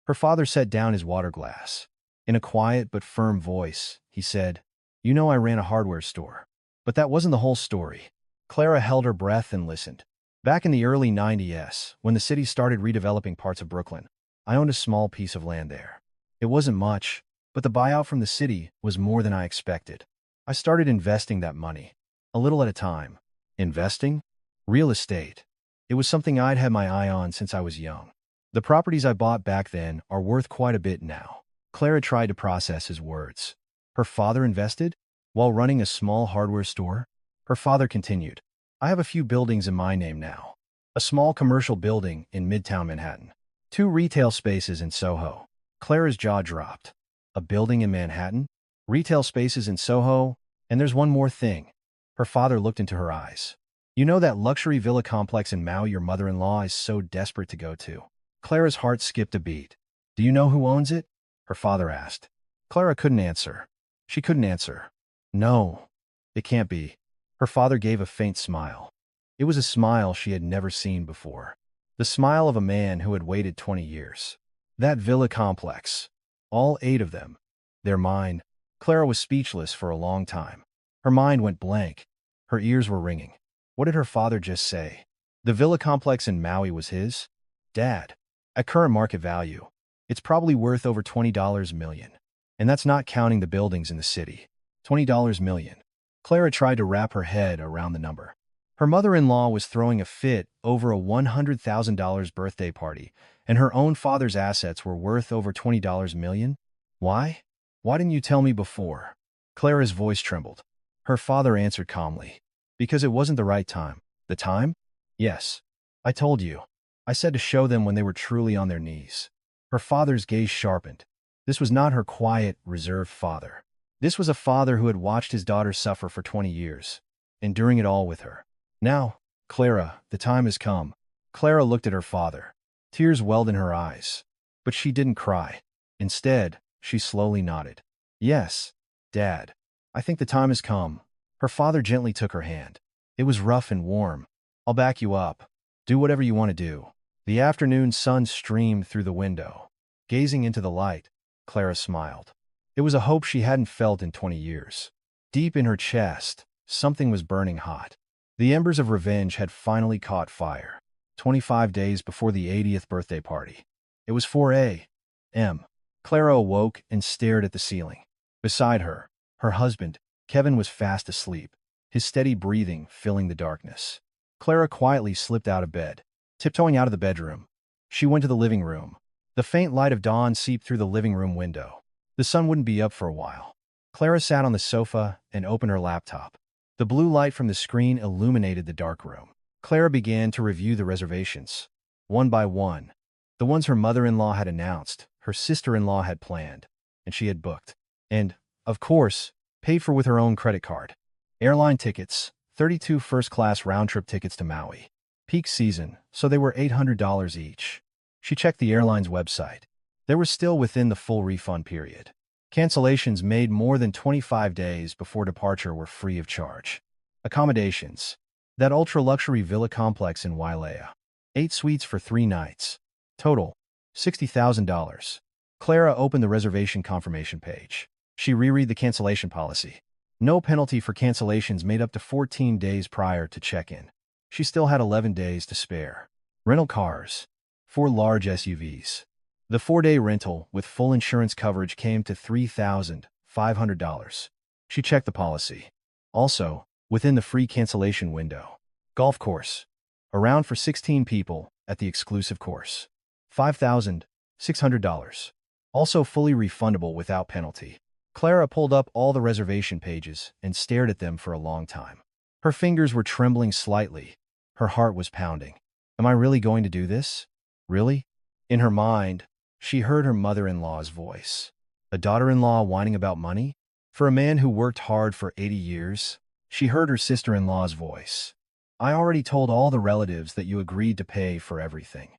Speaker 1: Her father set down his water glass. In a quiet but firm voice, he said, "You know I ran a hardware store. But that wasn't the whole story." Clara held her breath and listened. Back in the early 90s, when the city started redeveloping parts of Brooklyn, I owned a small piece of land there. It wasn't much, but the buyout from the city was more than I expected. I started investing that money, a little at a time. Investing? Real estate. It was something I'd had my eye on since I was young. The properties I bought back then are worth quite a bit now. Clara tried to process his words. Her father invested? While running a small hardware store? Her father continued. I have a few buildings in my name now. A small commercial building in Midtown Manhattan. 2 retail spaces in Soho. Clara's jaw dropped. A building in Manhattan? Retail spaces in Soho? And there's one more thing. Her father looked into her eyes. You know that luxury villa complex in Maui your mother-in-law is so desperate to go to? Clara's heart skipped a beat. Do you know who owns it? Her father asked. Clara couldn't answer. She couldn't answer. No, it can't be. Her father gave a faint smile. It was a smile she had never seen before. The smile of a man who had waited 20 years. That villa complex. All 8 of them. They're mine. Clara was speechless for a long time. Her mind went blank. Her ears were ringing. What did her father just say? The villa complex in Maui was his? Dad. At current market value, it's probably worth over $20 million. And that's not counting the buildings in the city. $20 million. Clara tried to wrap her head around the number. Her mother-in-law was throwing a fit over a $100,000 birthday party, and her own father's assets were worth over $20 million? Why? Why didn't you tell me before? Clara's voice trembled. Her father answered calmly. Because it wasn't the right time. The time? Yes. I told you. I said to show them when they were truly on their knees. Her father's gaze sharpened. This was not her quiet, reserved father. This was a father who had watched his daughter suffer for 20 years, enduring it all with her. Now, Clara, the time has come. Clara looked at her father. Tears welled in her eyes. But she didn't cry. Instead, she slowly nodded. Yes, Dad. I think the time has come. Her father gently took her hand. It was rough and warm. I'll back you up. Do whatever you want to do. The afternoon sun streamed through the window. Gazing into the light, Clara smiled. It was a hope she hadn't felt in 20 years. Deep in her chest, something was burning hot. The embers of revenge had finally caught fire. 25 days before the 80th birthday party. It was 4 a.m. Clara awoke and stared at the ceiling. Beside her, her husband, Kevin, was fast asleep, his steady breathing filling the darkness. Clara quietly slipped out of bed. Tiptoeing out of the bedroom, she went to the living room. The faint light of dawn seeped through the living room window. The sun wouldn't be up for a while. Clara sat on the sofa and opened her laptop. The blue light from the screen illuminated the dark room. Clara began to review the reservations. One by one. The ones her mother-in-law had announced, her sister-in-law had planned, and she had booked. And, of course, paid for with her own credit card. Airline tickets, 32 first-class round-trip tickets to Maui. Peak season, so they were $800 each. She checked the airline's website. They were still within the full refund period. Cancellations made more than 25 days before departure were free of charge. Accommodations. That ultra-luxury villa complex in Wailea. 8 suites for 3 nights. Total, $60,000. Clara opened the reservation confirmation page. She reread the cancellation policy. No penalty for cancellations made up to 14 days prior to check-in. She still had 11 days to spare. Rental cars. 4 large SUVs. The 4-day rental with full insurance coverage came to $3,500. She checked the policy. Also, within the free cancellation window. Golf course. Around for 16 people at the exclusive course. $5,600. Also fully refundable without penalty. Clara pulled up all the reservation pages and stared at them for a long time. Her fingers were trembling slightly. Her heart was pounding. Am I really going to do this? Really? In her mind, she heard her mother-in-law's voice. A daughter-in-law whining about money? For a man who worked hard for 80 years, she heard her sister-in-law's voice. I already told all the relatives that you agreed to pay for everything.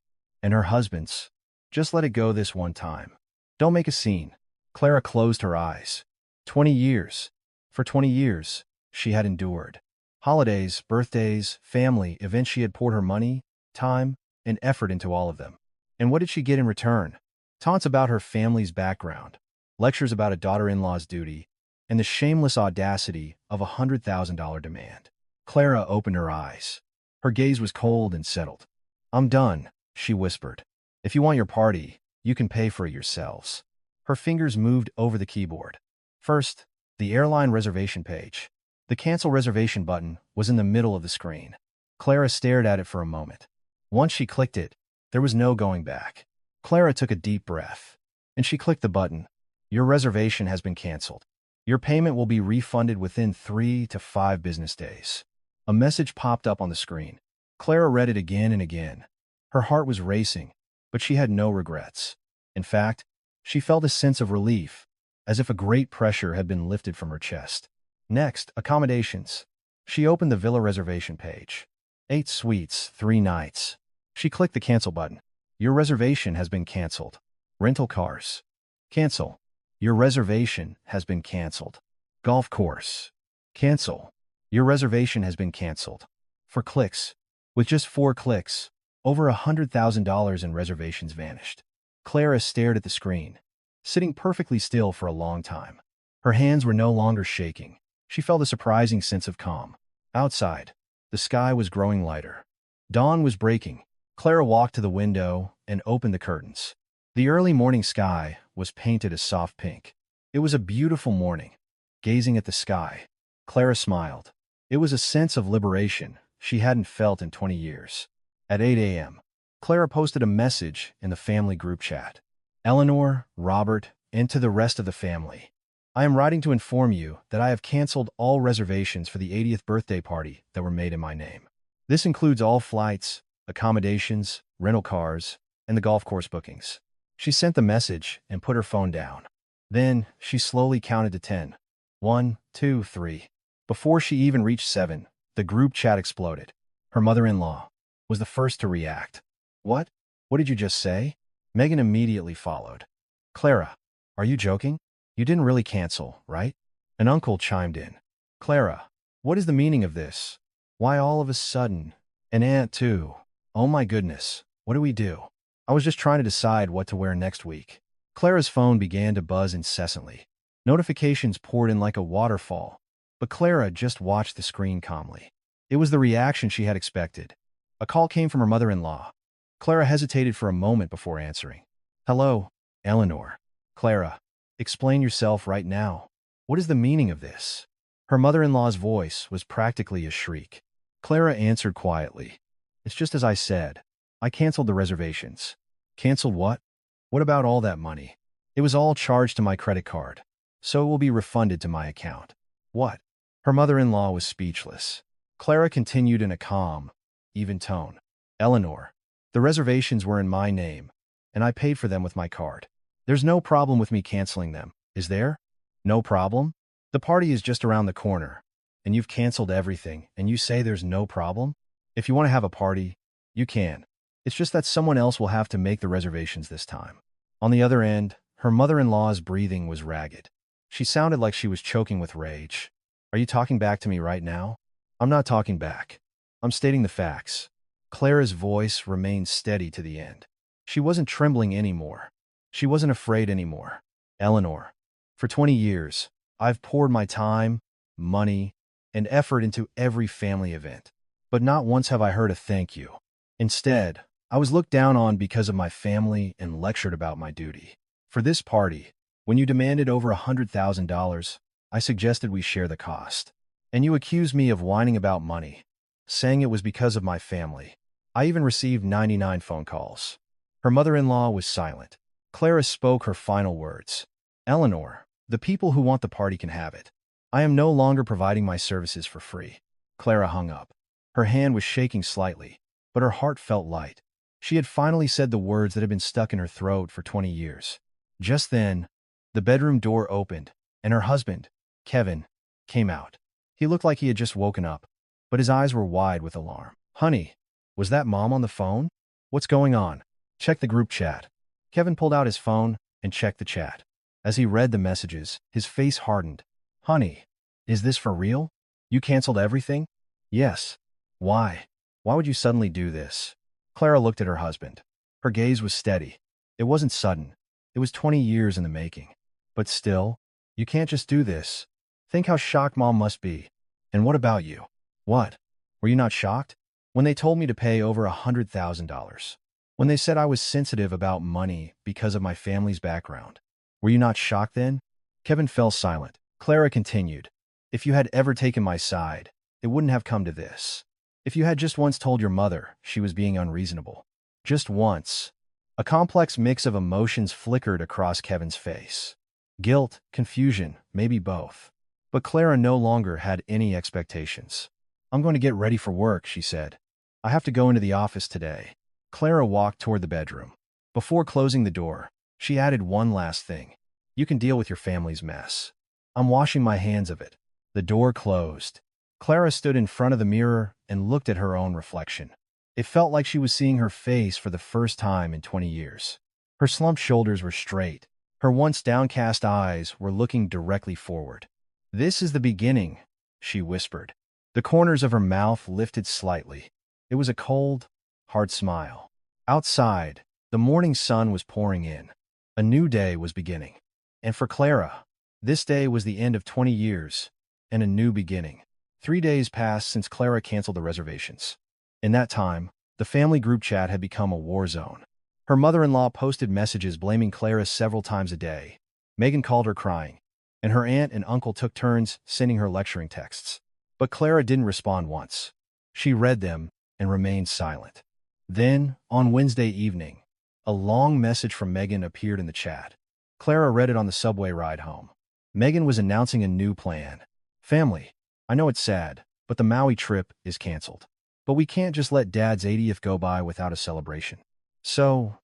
Speaker 1: And her husband's. Just let it go this one time. Don't make a scene. Clara closed her eyes. 20 years. For 20 years, she had endured. Holidays, birthdays, family, events. She had poured her money, time, and effort into all of them. And what did she get in return? Taunts about her family's background, lectures about a daughter-in-law's duty, and the shameless audacity of a $100,000 demand. Clara opened her eyes. Her gaze was cold and settled. "I'm done," she whispered. "If you want your party, you can pay for it yourselves." Her fingers moved over the keyboard. First, the airline reservation page. The cancel reservation button was in the middle of the screen. Clara stared at it for a moment. Once she clicked it, there was no going back. Clara took a deep breath, and she clicked the button. "Your reservation has been canceled. Your payment will be refunded within 3 to 5 business days." A message popped up on the screen. Clara read it again and again. Her heart was racing, but she had no regrets. In fact, she felt a sense of relief, as if a great pressure had been lifted from her chest. Next, accommodations. She opened the villa reservation page. 8 suites, 3 nights. She clicked the cancel button. "Your reservation has been canceled." Rental cars. Cancel. "Your reservation has been canceled." Golf course. Cancel. "Your reservation has been canceled." For clicks. With just 4 clicks, over $100,000 in reservations vanished. Clara stared at the screen, sitting perfectly still for a long time. Her hands were no longer shaking. She felt a surprising sense of calm. Outside, the sky was growing lighter. Dawn was breaking. Clara walked to the window and opened the curtains. The early morning sky was painted a soft pink. It was a beautiful morning. Gazing at the sky, Clara smiled. It was a sense of liberation she hadn't felt in 20 years. At 8 a.m., Clara posted a message in the family group chat. "Eleanor, Robert, and to the rest of the family. I am writing to inform you that I have canceled all reservations for the 80th birthday party that were made in my name. This includes all flights, accommodations, rental cars, and the golf course bookings." She sent the message and put her phone down. Then she slowly counted to 10. 1, 2, 3. Before she even reached 7, the group chat exploded. Her mother-in-law was the first to react. "What? What did you just say?" Megan immediately followed. "Clara, are you joking? You didn't really cancel, right?" An uncle chimed in. "Clara, what is the meaning of this? Why all of a sudden? An aunt too. Oh my goodness, what do we do? I was just trying to decide what to wear next week." Clara's phone began to buzz incessantly. Notifications poured in like a waterfall, but Clara just watched the screen calmly. It was the reaction she had expected. A call came from her mother-in-law. Clara hesitated for a moment before answering. "Hello, Eleanor." "Clara, explain yourself right now. What is the meaning of this?" Her mother-in-law's voice was practically a shriek. Clara answered quietly. "It's just as I said. I canceled the reservations." "Canceled what? What about all that money?" "It was all charged to my credit card, so it will be refunded to my account." "What?" Her mother-in-law was speechless. Clara continued in a calm, even tone. "Eleanor, the reservations were in my name, and I paid for them with my card. There's no problem with me canceling them, is there?" "No problem? The party is just around the corner, and you've canceled everything, and you say there's no problem? If you want to have a party, you can. It's just that someone else will have to make the reservations this time." On the other end, her mother-in-law's breathing was ragged. She sounded like she was choking with rage. "Are you talking back to me right now?" "I'm not talking back. I'm stating the facts." Clara's voice remained steady to the end. She wasn't trembling anymore. She wasn't afraid anymore. "Eleanor, for 20 years, I've poured my time, money, and effort into every family event. But not once have I heard a thank you. Instead, I was looked down on because of my family and lectured about my duty. For this party, when you demanded over $100,000, I suggested we share the cost. And you accused me of whining about money, saying it was because of my family. I even received 99 phone calls." Her mother-in-law was silent. Clara spoke her final words. "Eleanor, the people who want the party can have it. I am no longer providing my services for free." Clara hung up. Her hand was shaking slightly, but her heart felt light. She had finally said the words that had been stuck in her throat for 20 years. Just then, the bedroom door opened, and her husband, Kevin, came out. He looked like he had just woken up, but his eyes were wide with alarm. "Honey, was that Mom on the phone? What's going on? Check the group chat." Kevin pulled out his phone and checked the chat. As he read the messages, his face hardened. "Honey, is this for real? You canceled everything?" "Yes." "Why? Why would you suddenly do this?" Clara looked at her husband. Her gaze was steady. It wasn't sudden. It was 20 years in the making. "But still, you can't just do this. Think how shocked Mom must be. And what about you?" "What? Were you not shocked?" When they told me to pay over $100,000. When they said I was sensitive about money because of my family's background. Were you not shocked then? Kevin fell silent. Clara continued. If you had ever taken my side, it wouldn't have come to this. If you had just once told your mother she was being unreasonable. Just once. A complex mix of emotions flickered across Kevin's face. Guilt, confusion, maybe both. But Clara no longer had any expectations. I'm going to get ready for work, she said. I have to go into the office today. Clara walked toward the bedroom. Before closing the door, she added one last thing. You can deal with your family's mess. I'm washing my hands of it. The door closed. Clara stood in front of the mirror and looked at her own reflection. It felt like she was seeing her face for the first time in 20 years. Her slumped shoulders were straight. Her once downcast eyes were looking directly forward. This is the beginning, she whispered. The corners of her mouth lifted slightly. It was a cold, hard smile. Outside, the morning sun was pouring in. A new day was beginning. And for Clara, this day was the end of 20 years and a new beginning. 3 days passed since Clara canceled the reservations. In that time, the family group chat had become a war zone. Her mother-in-law posted messages blaming Clara several times a day. Megan called her crying, and her aunt and uncle took turns sending her lecturing texts. But Clara didn't respond once. She read them and remained silent. Then, on Wednesday evening, a long message from Megan appeared in the chat. Clara read it on the subway ride home. Megan was announcing a new plan. Family, I know it's sad, but the Maui trip is canceled. But we can't just let Dad's 80th go by without a celebration. So,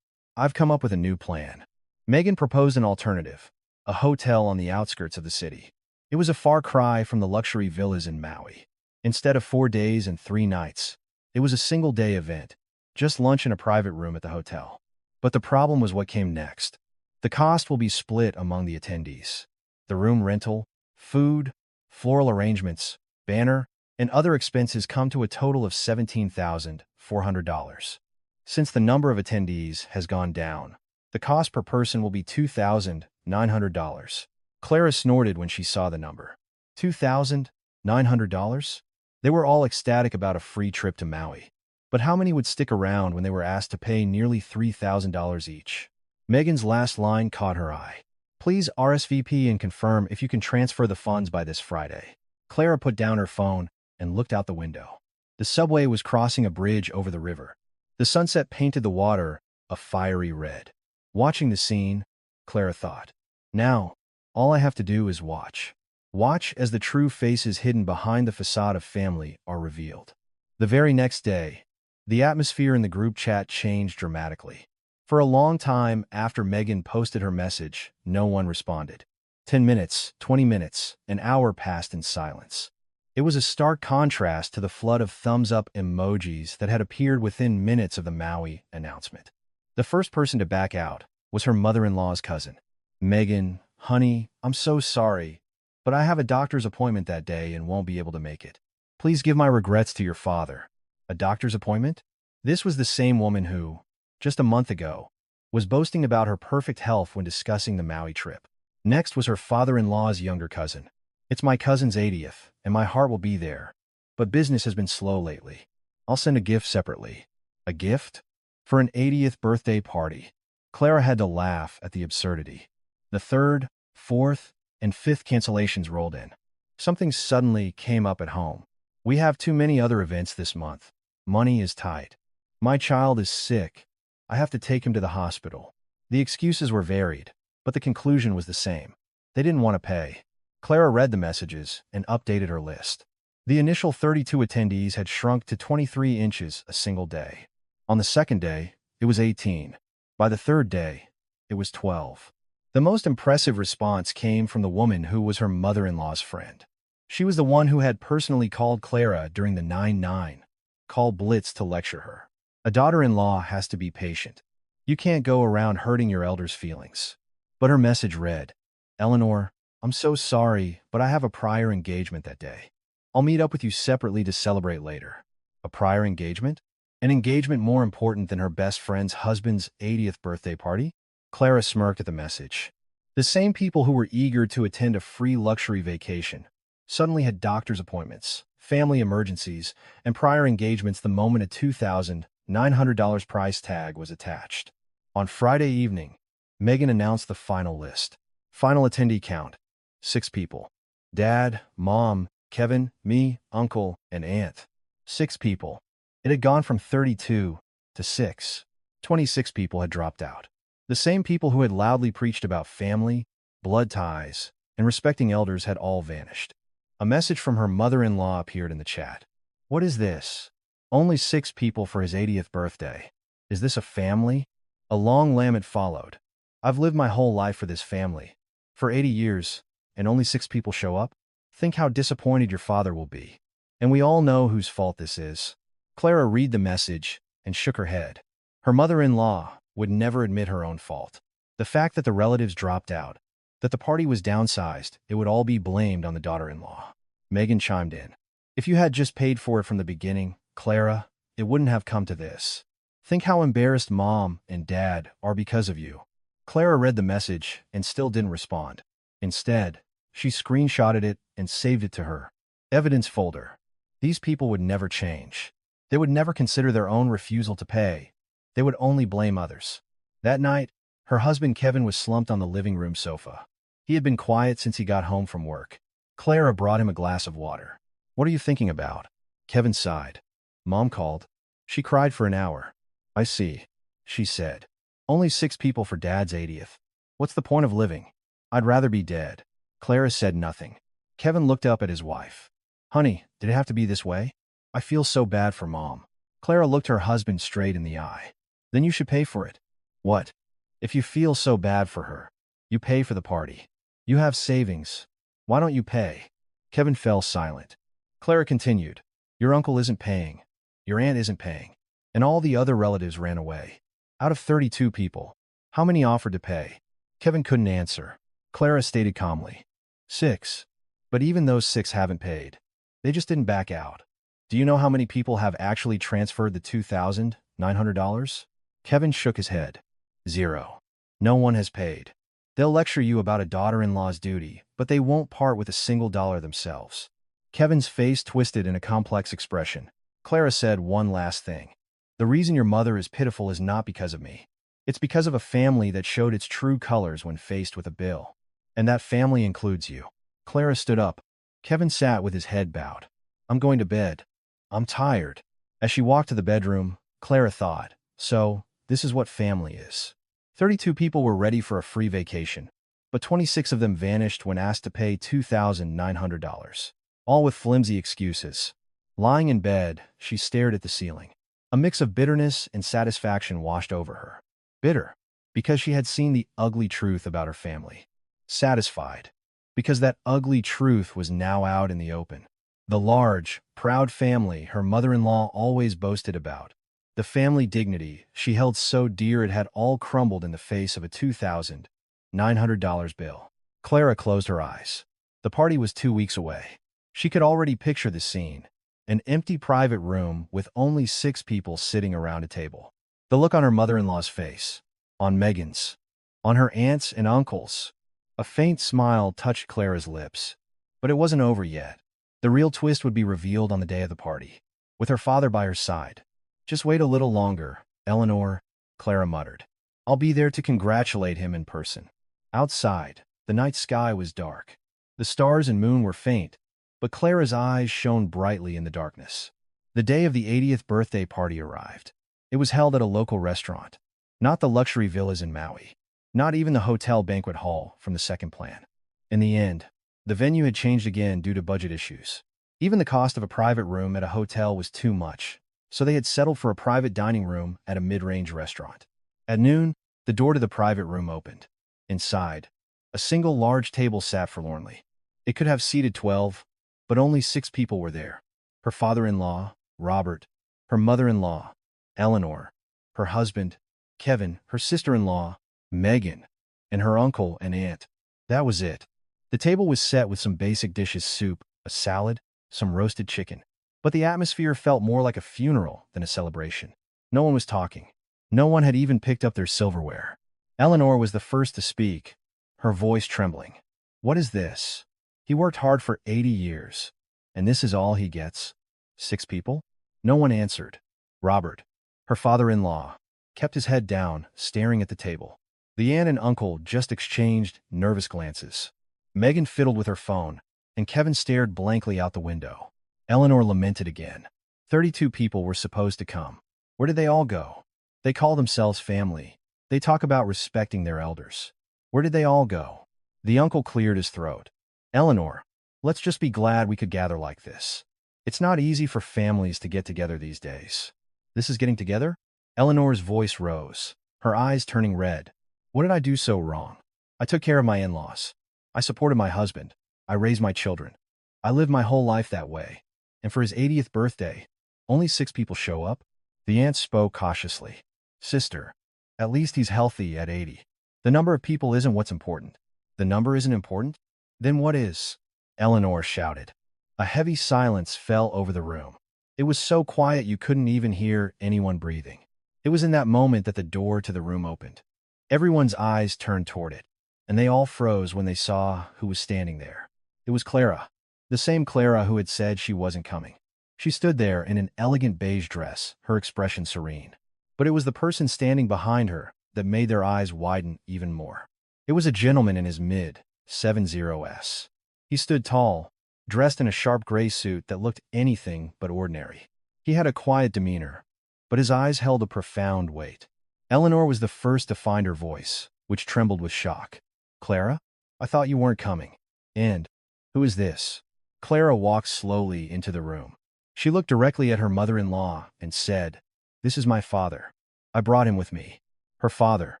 Speaker 1: I've come up with a new plan. Megan proposed an alternative, a hotel on the outskirts of the city. It was a far cry from the luxury villas in Maui. Instead of 4 days and 3 nights, it was a single-day event, just lunch in a private room at the hotel. But the problem was what came next. The cost will be split among the attendees. The room rental, food, floral arrangements, banner, and other expenses come to a total of $17,400. Since the number of attendees has gone down, the cost per person will be $2,900. Clara snorted when she saw the number. $2,900? They were all ecstatic about a free trip to Maui. But how many would stick around when they were asked to pay nearly $3,000 each? Megan's last line caught her eye. Please RSVP and confirm if you can transfer the funds by this Friday. Clara put down her phone and looked out the window. The subway was crossing a bridge over the river. The sunset painted the water a fiery red. Watching the scene, Clara thought, now, all I have to do is watch. Watch as the true faces hidden behind the facade of family are revealed. The very next day, the atmosphere in the group chat changed dramatically. For a long time after Megan posted her message, no one responded. 10 minutes, 20 minutes, an hour passed in silence. It was a stark contrast to the flood of thumbs-up emojis that had appeared within minutes of the Maui announcement. The first person to back out was her mother-in-law's cousin. Megan, honey, I'm so sorry, but I have a doctor's appointment that day and won't be able to make it. Please give my regrets to your father. A doctor's appointment? This was the same woman who, just a month ago, was boasting about her perfect health when discussing the Maui trip. Next was her father-in-law's younger cousin. It's my cousin's 80th, and my heart will be there. But business has been slow lately. I'll send a gift separately. A gift? For an 80th birthday party. Clara had to laugh at the absurdity. The third, fourth, and fifth cancellations rolled in. Something suddenly came up at home. We have too many other events this month. Money is tight. My child is sick. I have to take him to the hospital. The excuses were varied, but the conclusion was the same. They didn't want to pay. Clara read the messages and updated her list. The initial 32 attendees had shrunk to 23 inches a single day. On the second day, it was 18. By the third day, it was 12. The most impressive response came from the woman who was her mother-in-law's friend. She was the one who had personally called Clara during the 9/9 call blitz to lecture her. A daughter-in-law has to be patient. You can't go around hurting your elders' feelings. But her message read, Eleanor, I'm so sorry, but I have a prior engagement that day. I'll meet up with you separately to celebrate later. A prior engagement? An engagement more important than her best friend's husband's 80th birthday party? Clara smirked at the message. The same people who were eager to attend a free luxury vacation suddenly had doctor's appointments, family emergencies, and prior engagements the moment a $2,900 price tag was attached. On Friday evening, Megan announced the final list. Final attendee count: 6 people. Dad, Mom, Kevin, me, Uncle, and Aunt. 6 people. It had gone from 32 to 6. 26 people had dropped out. The same people who had loudly preached about family, blood ties, and respecting elders had all vanished. A message from her mother-in-law appeared in the chat. "What is this? Only 6 people for his 80th birthday. Is this a family?" A long lament followed. "I've lived my whole life for this family. For 80 years, and only 6 people show up? Think how disappointed your father will be. And we all know whose fault this is." Clara read the message and shook her head. Her mother-in-law would never admit her own fault. The fact that the relatives dropped out, that the party was downsized, it would all be blamed on the daughter-in-law. Megan chimed in. "If you had just paid for it from the beginning, Clara, it wouldn't have come to this. Think how embarrassed Mom and Dad are because of you." Clara read the message and still didn't respond. Instead, she screenshotted it and saved it to her evidence folder. These people would never change. They would never consider their own refusal to pay. They would only blame others. That night, her husband Kevin was slumped on the living room sofa. He had been quiet since he got home from work. Clara brought him a glass of water. "What are you thinking about?" Kevin sighed. "Mom called. She cried for an hour." "I see," she said. "Only 6 people for Dad's 80th. What's the point of living? I'd rather be dead." Clara said nothing. Kevin looked up at his wife. "Honey, did it have to be this way? I feel so bad for Mom." Clara looked her husband straight in the eye. "Then you should pay for it." "What? If you feel so bad for her, you pay for the party. You have savings. Why don't you pay?" Kevin fell silent. Clara continued. "Your uncle isn't paying. Your aunt isn't paying. And all the other relatives ran away. Out of 32 people, how many offered to pay?" Kevin couldn't answer. Clara stated calmly. 6. But even those 6 haven't paid. They just didn't back out. Do you know how many people have actually transferred the $2,900? Kevin shook his head. 0. No one has paid. They'll lecture you about a daughter-in-law's duty, but they won't part with a single dollar themselves. Kevin's face twisted in a complex expression. Clara said one last thing. "The reason your mother is pitiful is not because of me. It's because of a family that showed its true colors when faced with a bill. And that family includes you." Clara stood up. Kevin sat with his head bowed. "I'm going to bed. I'm tired." As she walked to the bedroom, Clara thought, so, this is what family is. 32 people were ready for a free vacation, but 26 of them vanished when asked to pay $2,900, all with flimsy excuses. Lying in bed, she stared at the ceiling. A mix of bitterness and satisfaction washed over her. Bitter, because she had seen the ugly truth about her family. Satisfied, because that ugly truth was now out in the open. The large, proud family her mother-in-law always boasted about. The family dignity she held so dear it had all crumbled in the face of a $2,900 bill. Clara closed her eyes. The party was 2 weeks away. She could already picture the scene. An empty private room with only 6 people sitting around a table. The look on her mother-in-law's face, on Megan's, on her aunts and uncles. A faint smile touched Clara's lips. But it wasn't over yet. The real twist would be revealed on the day of the party, with her father by her side. "Just wait a little longer, Eleanor," Clara muttered. "I'll be there to congratulate him in person." Outside, the night sky was dark. The stars and moon were faint, but Clara's eyes shone brightly in the darkness. The day of the 80th birthday party arrived. It was held at a local restaurant, not the luxury villas in Maui, not even the hotel banquet hall from the second plan. In the end, the venue had changed again due to budget issues. Even the cost of a private room at a hotel was too much, so they had settled for a private dining room at a mid-range restaurant. At noon, the door to the private room opened. Inside, a single large table sat forlornly. It could have seated 12, but only 6 people were there. Her father-in-law, Robert, her mother-in-law, Eleanor, her husband, Kevin, her sister-in-law, Megan, and her uncle and aunt. That was it. The table was set with some basic dishes: soup, a salad, some roasted chicken. But the atmosphere felt more like a funeral than a celebration. No one was talking. No one had even picked up their silverware. Eleanor was the first to speak, her voice trembling. "What is this? He worked hard for 80 years. And this is all he gets? 6 people? No one answered. Robert, her father-in-law, kept his head down, staring at the table. The aunt and uncle just exchanged nervous glances. Megan fiddled with her phone, and Kevin stared blankly out the window. Eleanor lamented again. 32 people were supposed to come. Where did they all go? They call themselves family. They talk about respecting their elders. Where did they all go? The uncle cleared his throat. Eleanor, let's just be glad we could gather like this. It's not easy for families to get together these days. This is getting together? Eleanor's voice rose, her eyes turning red. What did I do so wrong? I took care of my in-laws. I supported my husband. I raised my children. I lived my whole life that way. And for his 80th birthday, only 6 people show up? The aunt spoke cautiously. Sister, at least he's healthy at 80. The number of people isn't what's important. The number isn't important? Then what is? Eleanor shouted. A heavy silence fell over the room. It was so quiet you couldn't even hear anyone breathing. It was in that moment that the door to the room opened. Everyone's eyes turned toward it, and they all froze when they saw who was standing there. It was Clara, the same Clara who had said she wasn't coming. She stood there in an elegant beige dress, her expression serene. But it was the person standing behind her that made their eyes widen even more. It was a gentleman in his mid-70s. He stood tall, dressed in a sharp gray suit that looked anything but ordinary. He had a quiet demeanor, but his eyes held a profound weight. Eleanor was the first to find her voice, which trembled with shock. Clara? I thought you weren't coming. And who is this? Clara walked slowly into the room. She looked directly at her mother-in-law and said, This is my father. I brought him with me. Her father.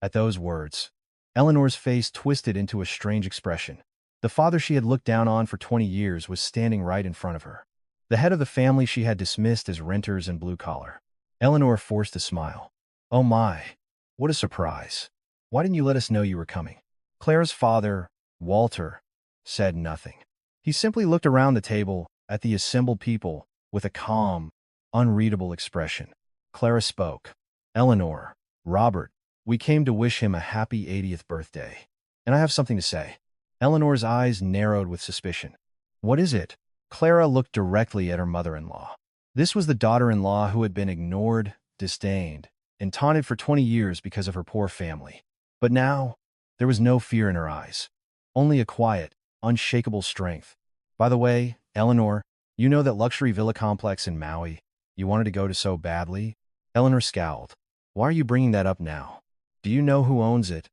Speaker 1: At those words, Eleanor's face twisted into a strange expression. The father she had looked down on for 20 years was standing right in front of her. The head of the family she had dismissed as renters and blue-collar. Eleanor forced a smile. Oh my, what a surprise. Why didn't you let us know you were coming? Clara's father, Walter, said nothing. He simply looked around the table at the assembled people with a calm, unreadable expression. Clara spoke. Eleanor, Robert, we came to wish him a happy 80th birthday. And I have something to say. Eleanor's eyes narrowed with suspicion. What is it? Clara looked directly at her mother-in-law. This was the daughter-in-law who had been ignored, disdained, and taunted for 20 years because of her poor family. But now, there was no fear in her eyes. Only a quiet, unshakable strength. By the way, Eleanor, you know that luxury villa complex in Maui you wanted to go to so badly? Eleanor scowled. Why are you bringing that up now? Do you know who owns it?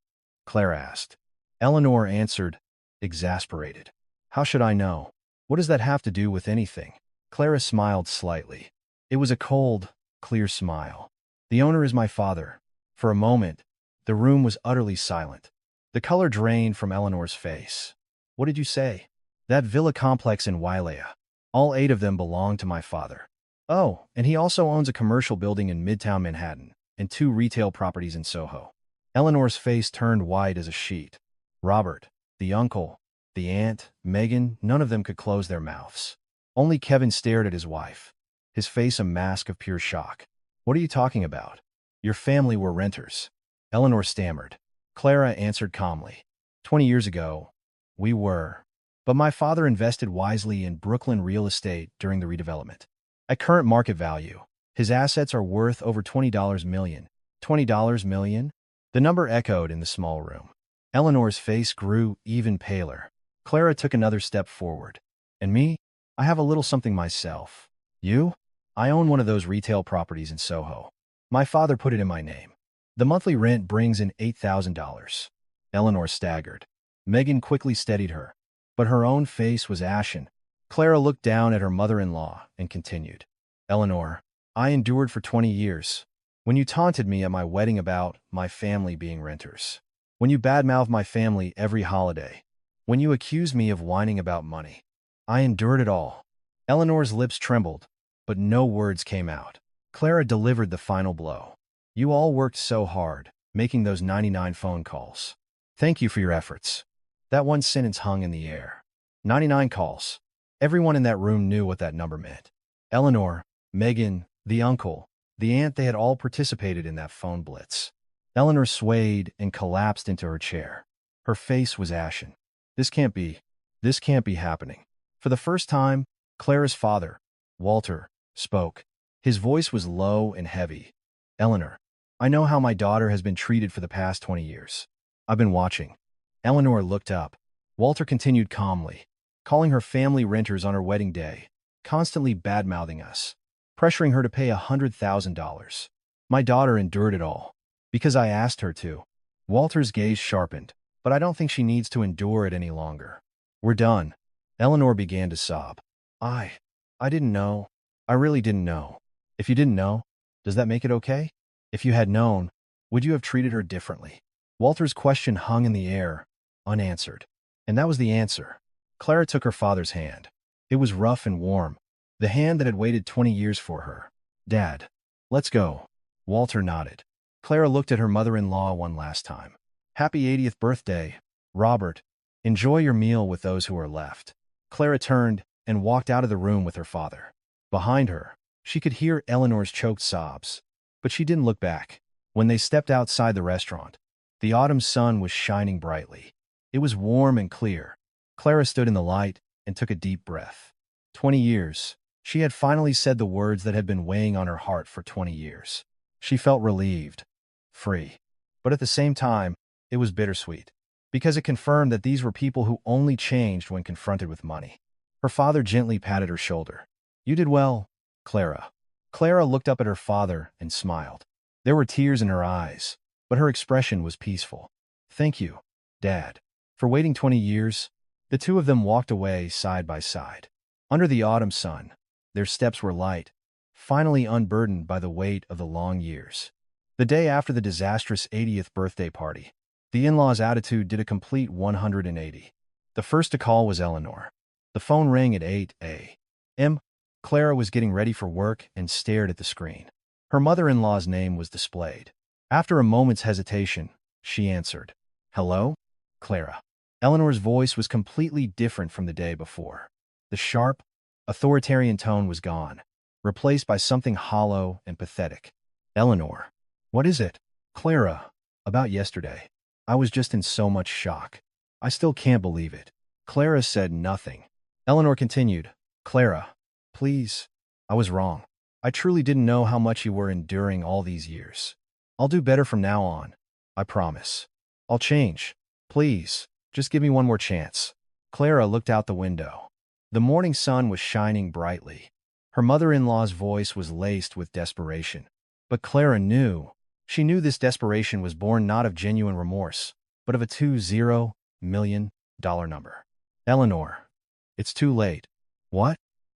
Speaker 1: Clara asked. Eleanor answered, exasperated. How should I know? What does that have to do with anything? Clara smiled slightly. It was a cold, clear smile. The owner is my father. For a moment, the room was utterly silent. The color drained from Eleanor's face. What did you say? That villa complex in Wailea. All 8 of them belong to my father. Oh, and he also owns a commercial building in Midtown Manhattan and 2 retail properties in Soho. Eleanor's face turned white as a sheet. Robert, the uncle, the aunt, Megan, none of them could close their mouths. Only Kevin stared at his wife, his face a mask of pure shock. What are you talking about? Your family were renters. Eleanor stammered. Clara answered calmly. 20 years ago, we were. But my father invested wisely in Brooklyn real estate during the redevelopment. At current market value, his assets are worth over $20 million. $20 million? The number echoed in the small room. Eleanor's face grew even paler. Clara took another step forward. And me? I have a little something myself. You? I own one of those retail properties in Soho. My father put it in my name. The monthly rent brings in $8,000. Eleanor staggered. Megan quickly steadied her, but her own face was ashen. Clara looked down at her mother-in-law and continued. Eleanor, I endured for 20 years. When you taunted me at my wedding about my family being renters. When you badmouthed my family every holiday. When you accused me of whining about money. I endured it all. Eleanor's lips trembled, but no words came out. Clara delivered the final blow. You all worked so hard, making those 99 phone calls. Thank you for your efforts. That one sentence hung in the air. 99 calls. Everyone in that room knew what that number meant. Eleanor, Megan, the uncle, the aunt, they had all participated in that phone blitz. Eleanor swayed and collapsed into her chair. Her face was ashen. This can't be happening. For the first time, Clara's father, Walter, spoke. His voice was low and heavy. Eleanor, I know how my daughter has been treated for the past 20 years. I've been watching. Eleanor looked up. Walter continued calmly, calling her family renters on her wedding day, constantly bad-mouthing us, pressuring her to pay $100,000. My daughter endured it all, because I asked her to. Walter's gaze sharpened, but I don't think she needs to endure it any longer. We're done. Eleanor began to sob. I didn't know. I really didn't know. If you didn't know, does that make it okay? If you had known, would you have treated her differently? Walter's question hung in the air, unanswered. And that was the answer. Clara took her father's hand. It was rough and warm, the hand that had waited 20 years for her. Dad, let's go. Walter nodded. Clara looked at her mother-in-law one last time. Happy 80th birthday, Robert. Enjoy your meal with those who are left. Clara turned and walked out of the room with her father. Behind her, she could hear Eleanor's choked sobs, but she didn't look back. When they stepped outside the restaurant, the autumn sun was shining brightly. It was warm and clear. Clara stood in the light and took a deep breath. 20 years. She had finally said the words that had been weighing on her heart for 20 years. She felt relieved, free. But at the same time, it was bittersweet, because it confirmed that these were people who only changed when confronted with money. Her father gently patted her shoulder. You did well, Clara. Clara looked up at her father and smiled. There were tears in her eyes, but her expression was peaceful. Thank you, Dad, for waiting 20 years. The two of them walked away side by side. Under the autumn sun, their steps were light, finally unburdened by the weight of the long years. The day after the disastrous 80th birthday party, the in-laws' attitude did a complete 180. The first to call was Eleanor. The phone rang at 8 a.m. Clara was getting ready for work and stared at the screen. Her mother-in-law's name was displayed. After a moment's hesitation, she answered. Hello? Clara. Eleanor's voice was completely different from the day before. The sharp, authoritarian tone was gone, replaced by something hollow and pathetic. Eleanor. What is it? Clara. About yesterday. I was just in so much shock. I still can't believe it. Clara said nothing. Eleanor continued. Clara, please. I was wrong. I truly didn't know how much you were enduring all these years. I'll do better from now on. I promise. I'll change. Please, just give me one more chance. Clara looked out the window. The morning sun was shining brightly. Her mother-in-law's voice was laced with desperation. But Clara knew. She knew this desperation was born not of genuine remorse, but of a $20 million number. Eleanor. It's too late. What?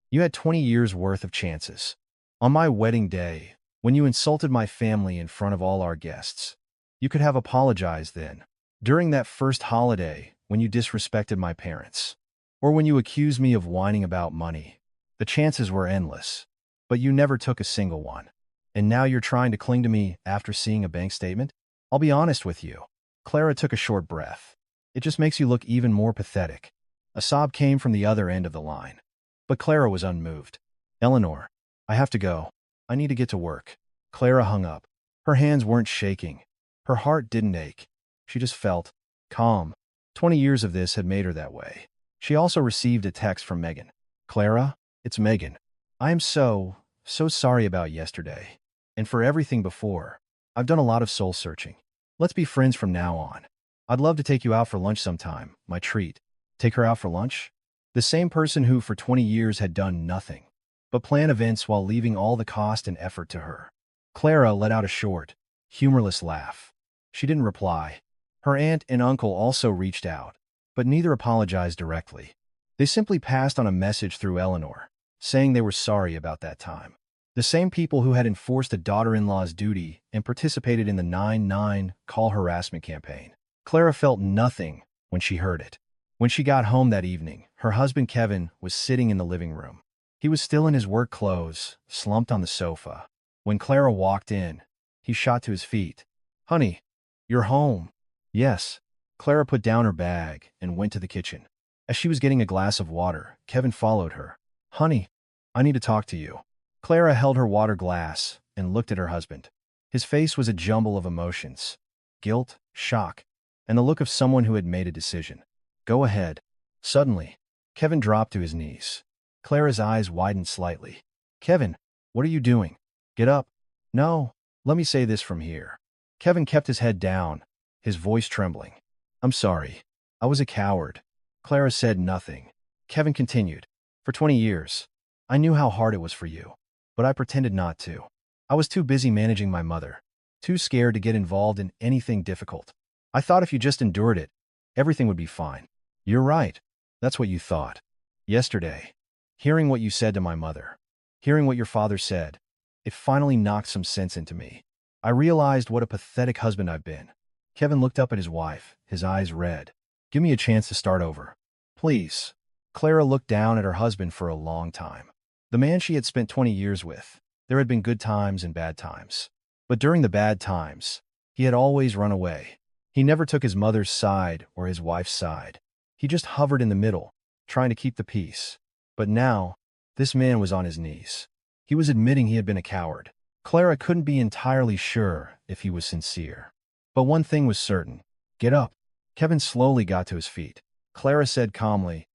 Speaker 1: You had 20 years' worth of chances. On my wedding day, when you insulted my family in front of all our guests, you could have apologized then. During that first holiday, when you disrespected my parents, or when you accused me of whining about money, the chances were endless. But you never took a single one. And now you're trying to cling to me after seeing a bank statement? I'll be honest with you. Clara took a short breath. It just makes you look even more pathetic. A sob came from the other end of the line. But Clara was unmoved. Eleanor, I have to go. I need to get to work. Clara hung up. Her hands weren't shaking. Her heart didn't ache. She just felt calm. 20 years of this had made her that way. She also received a text from Megan. Clara, it's Megan. I am so sorry about yesterday. And for everything before. I've done a lot of soul searching. Let's be friends from now on. I'd love to take you out for lunch sometime, my treat. Take her out for lunch? The same person who for 20 years had done nothing but plan events while leaving all the cost and effort to her. Clara let out a short, humorless laugh. She didn't reply. Her aunt and uncle also reached out, but neither apologized directly. They simply passed on a message through Eleanor, saying they were sorry about that time. The same people who had enforced a daughter-in-law's duty and participated in the 9-9 call harassment campaign. Clara felt nothing when she heard it. When she got home that evening, her husband Kevin was sitting in the living room. He was still in his work clothes, slumped on the sofa. When Clara walked in, he shot to his feet. Honey, you're home. Yes. Clara put down her bag and went to the kitchen. As she was getting a glass of water, Kevin followed her. Honey, I need to talk to you. Clara held her water glass and looked at her husband. His face was a jumble of emotions. Guilt, shock, and the look of someone who had made a decision. Go ahead. Suddenly, Kevin dropped to his knees. Clara's eyes widened slightly. Kevin, what are you doing? Get up. No, let me say this from here. Kevin kept his head down, his voice trembling. I'm sorry. I was a coward. Clara said nothing. Kevin continued. For 20 years, I knew how hard it was for you, but I pretended not to. I was too busy managing my mother, too scared to get involved in anything difficult. I thought if you just endured it, everything would be fine. You're right. That's what you thought. Yesterday, hearing what you said to my mother, hearing what your father said, it finally knocked some sense into me. I realized what a pathetic husband I've been. Kevin looked up at his wife, his eyes red. Give me a chance to start over. Please. Clara looked down at her husband for a long time. The man she had spent 20 years with. There had been good times and bad times. But during the bad times, he had always run away. He never took his mother's side or his wife's side. He just hovered in the middle, trying to keep the peace. But now, this man was on his knees. He was admitting he had been a coward. Clara couldn't be entirely sure if he was sincere. But one thing was certain. Get up. Kevin slowly got to his feet. Clara said calmly,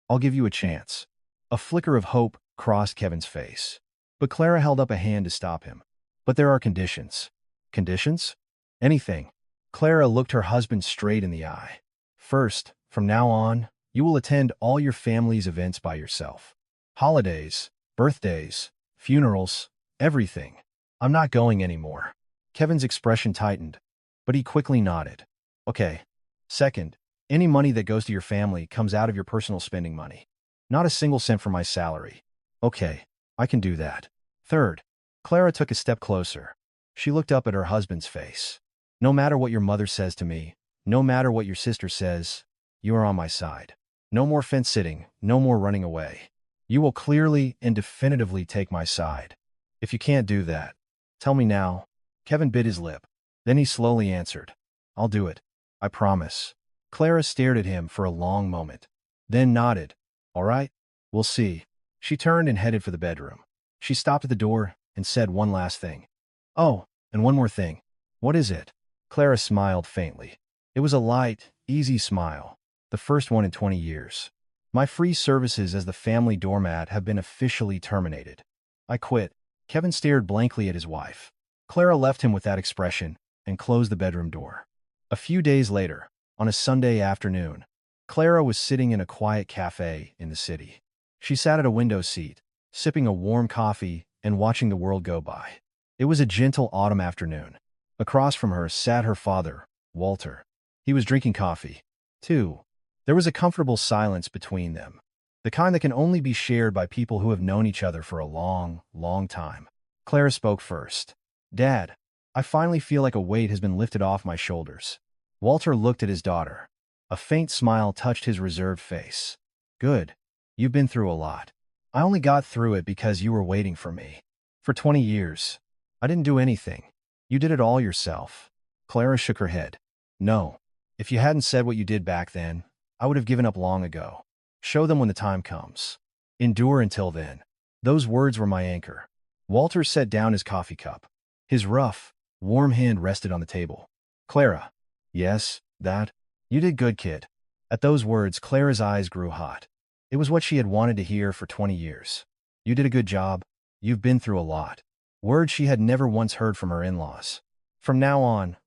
Speaker 1: I'll give you a chance. A flicker of hope crossed Kevin's face. But Clara held up a hand to stop him. But there are conditions. Conditions? Anything. Clara looked her husband straight in the eye. First, from now on, you will attend all your family's events by yourself. Holidays, birthdays, funerals, everything. I'm not going anymore. Kevin's expression tightened, but he quickly nodded. Okay. Second, any money that goes to your family comes out of your personal spending money. Not a single cent from my salary. Okay, I can do that. Third, Clara took a step closer. She looked up at her husband's face. No matter what your mother says to me, no matter what your sister says, you are on my side. No more fence sitting, no more running away. You will clearly and definitively take my side. If you can't do that, tell me now. Kevin bit his lip. Then he slowly answered. I'll do it. I promise. Clara stared at him for a long moment, then nodded. All right, we'll see. She turned and headed for the bedroom. She stopped at the door and said one last thing. Oh, and one more thing. What is it? Clara smiled faintly. It was a light, easy smile, the first one in 20 years. My free services as the family doormat have been officially terminated. I quit. Kevin stared blankly at his wife. Clara left him with that expression and closed the bedroom door. A few days later, on a Sunday afternoon, Clara was sitting in a quiet cafe in the city. She sat at a window seat, sipping a warm coffee and watching the world go by. It was a gentle autumn afternoon. Across from her sat her father, Walter. He was drinking coffee, too. There was a comfortable silence between them, the kind that can only be shared by people who have known each other for a long, long time. Clara spoke first. Dad, I finally feel like a weight has been lifted off my shoulders. Walter looked at his daughter. A faint smile touched his reserved face. Good. You've been through a lot. I only got through it because you were waiting for me. For 20 years, I didn't do anything. You did it all yourself. Clara shook her head. No. If you hadn't said what you did back then, I would have given up long ago. Show them when the time comes. Endure until then. Those words were my anchor. Walter set down his coffee cup. His rough, warm hand rested on the table. Clara. Yes, that. You did good, kid. At those words, Clara's eyes grew hot. It was what she had wanted to hear for 20 years. You did a good job. You've been through a lot. Words she had never once heard from her in-laws. From now on,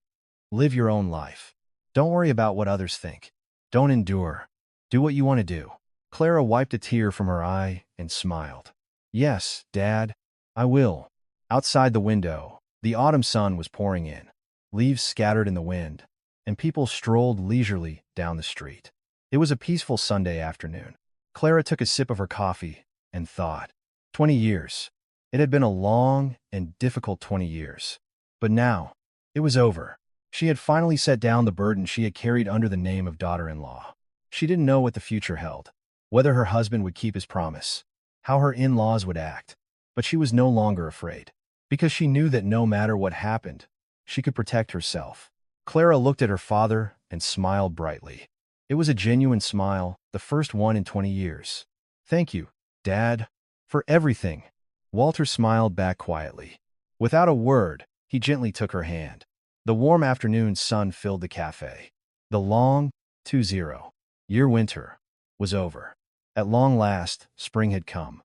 Speaker 1: live your own life. Don't worry about what others think. Don't endure. Do what you want to do. Clara wiped a tear from her eye and smiled. Yes, Dad, I will. Outside the window, the autumn sun was pouring in. Leaves scattered in the wind, and people strolled leisurely down the street. It was a peaceful Sunday afternoon. Clara took a sip of her coffee and thought. 20 years. It had been a long and difficult 20 years. But now, it was over. She had finally set down the burden she had carried under the name of daughter-in-law. She didn't know what the future held, whether her husband would keep his promise, how her in-laws would act. But she was no longer afraid, because she knew that no matter what happened, she could protect herself. Clara looked at her father and smiled brightly. It was a genuine smile, the first one in 20 years. Thank you, Dad, for everything. Walter smiled back quietly. Without a word, he gently took her hand. The warm afternoon sun filled the cafe. The long, 20-year winter was over. At long last, spring had come.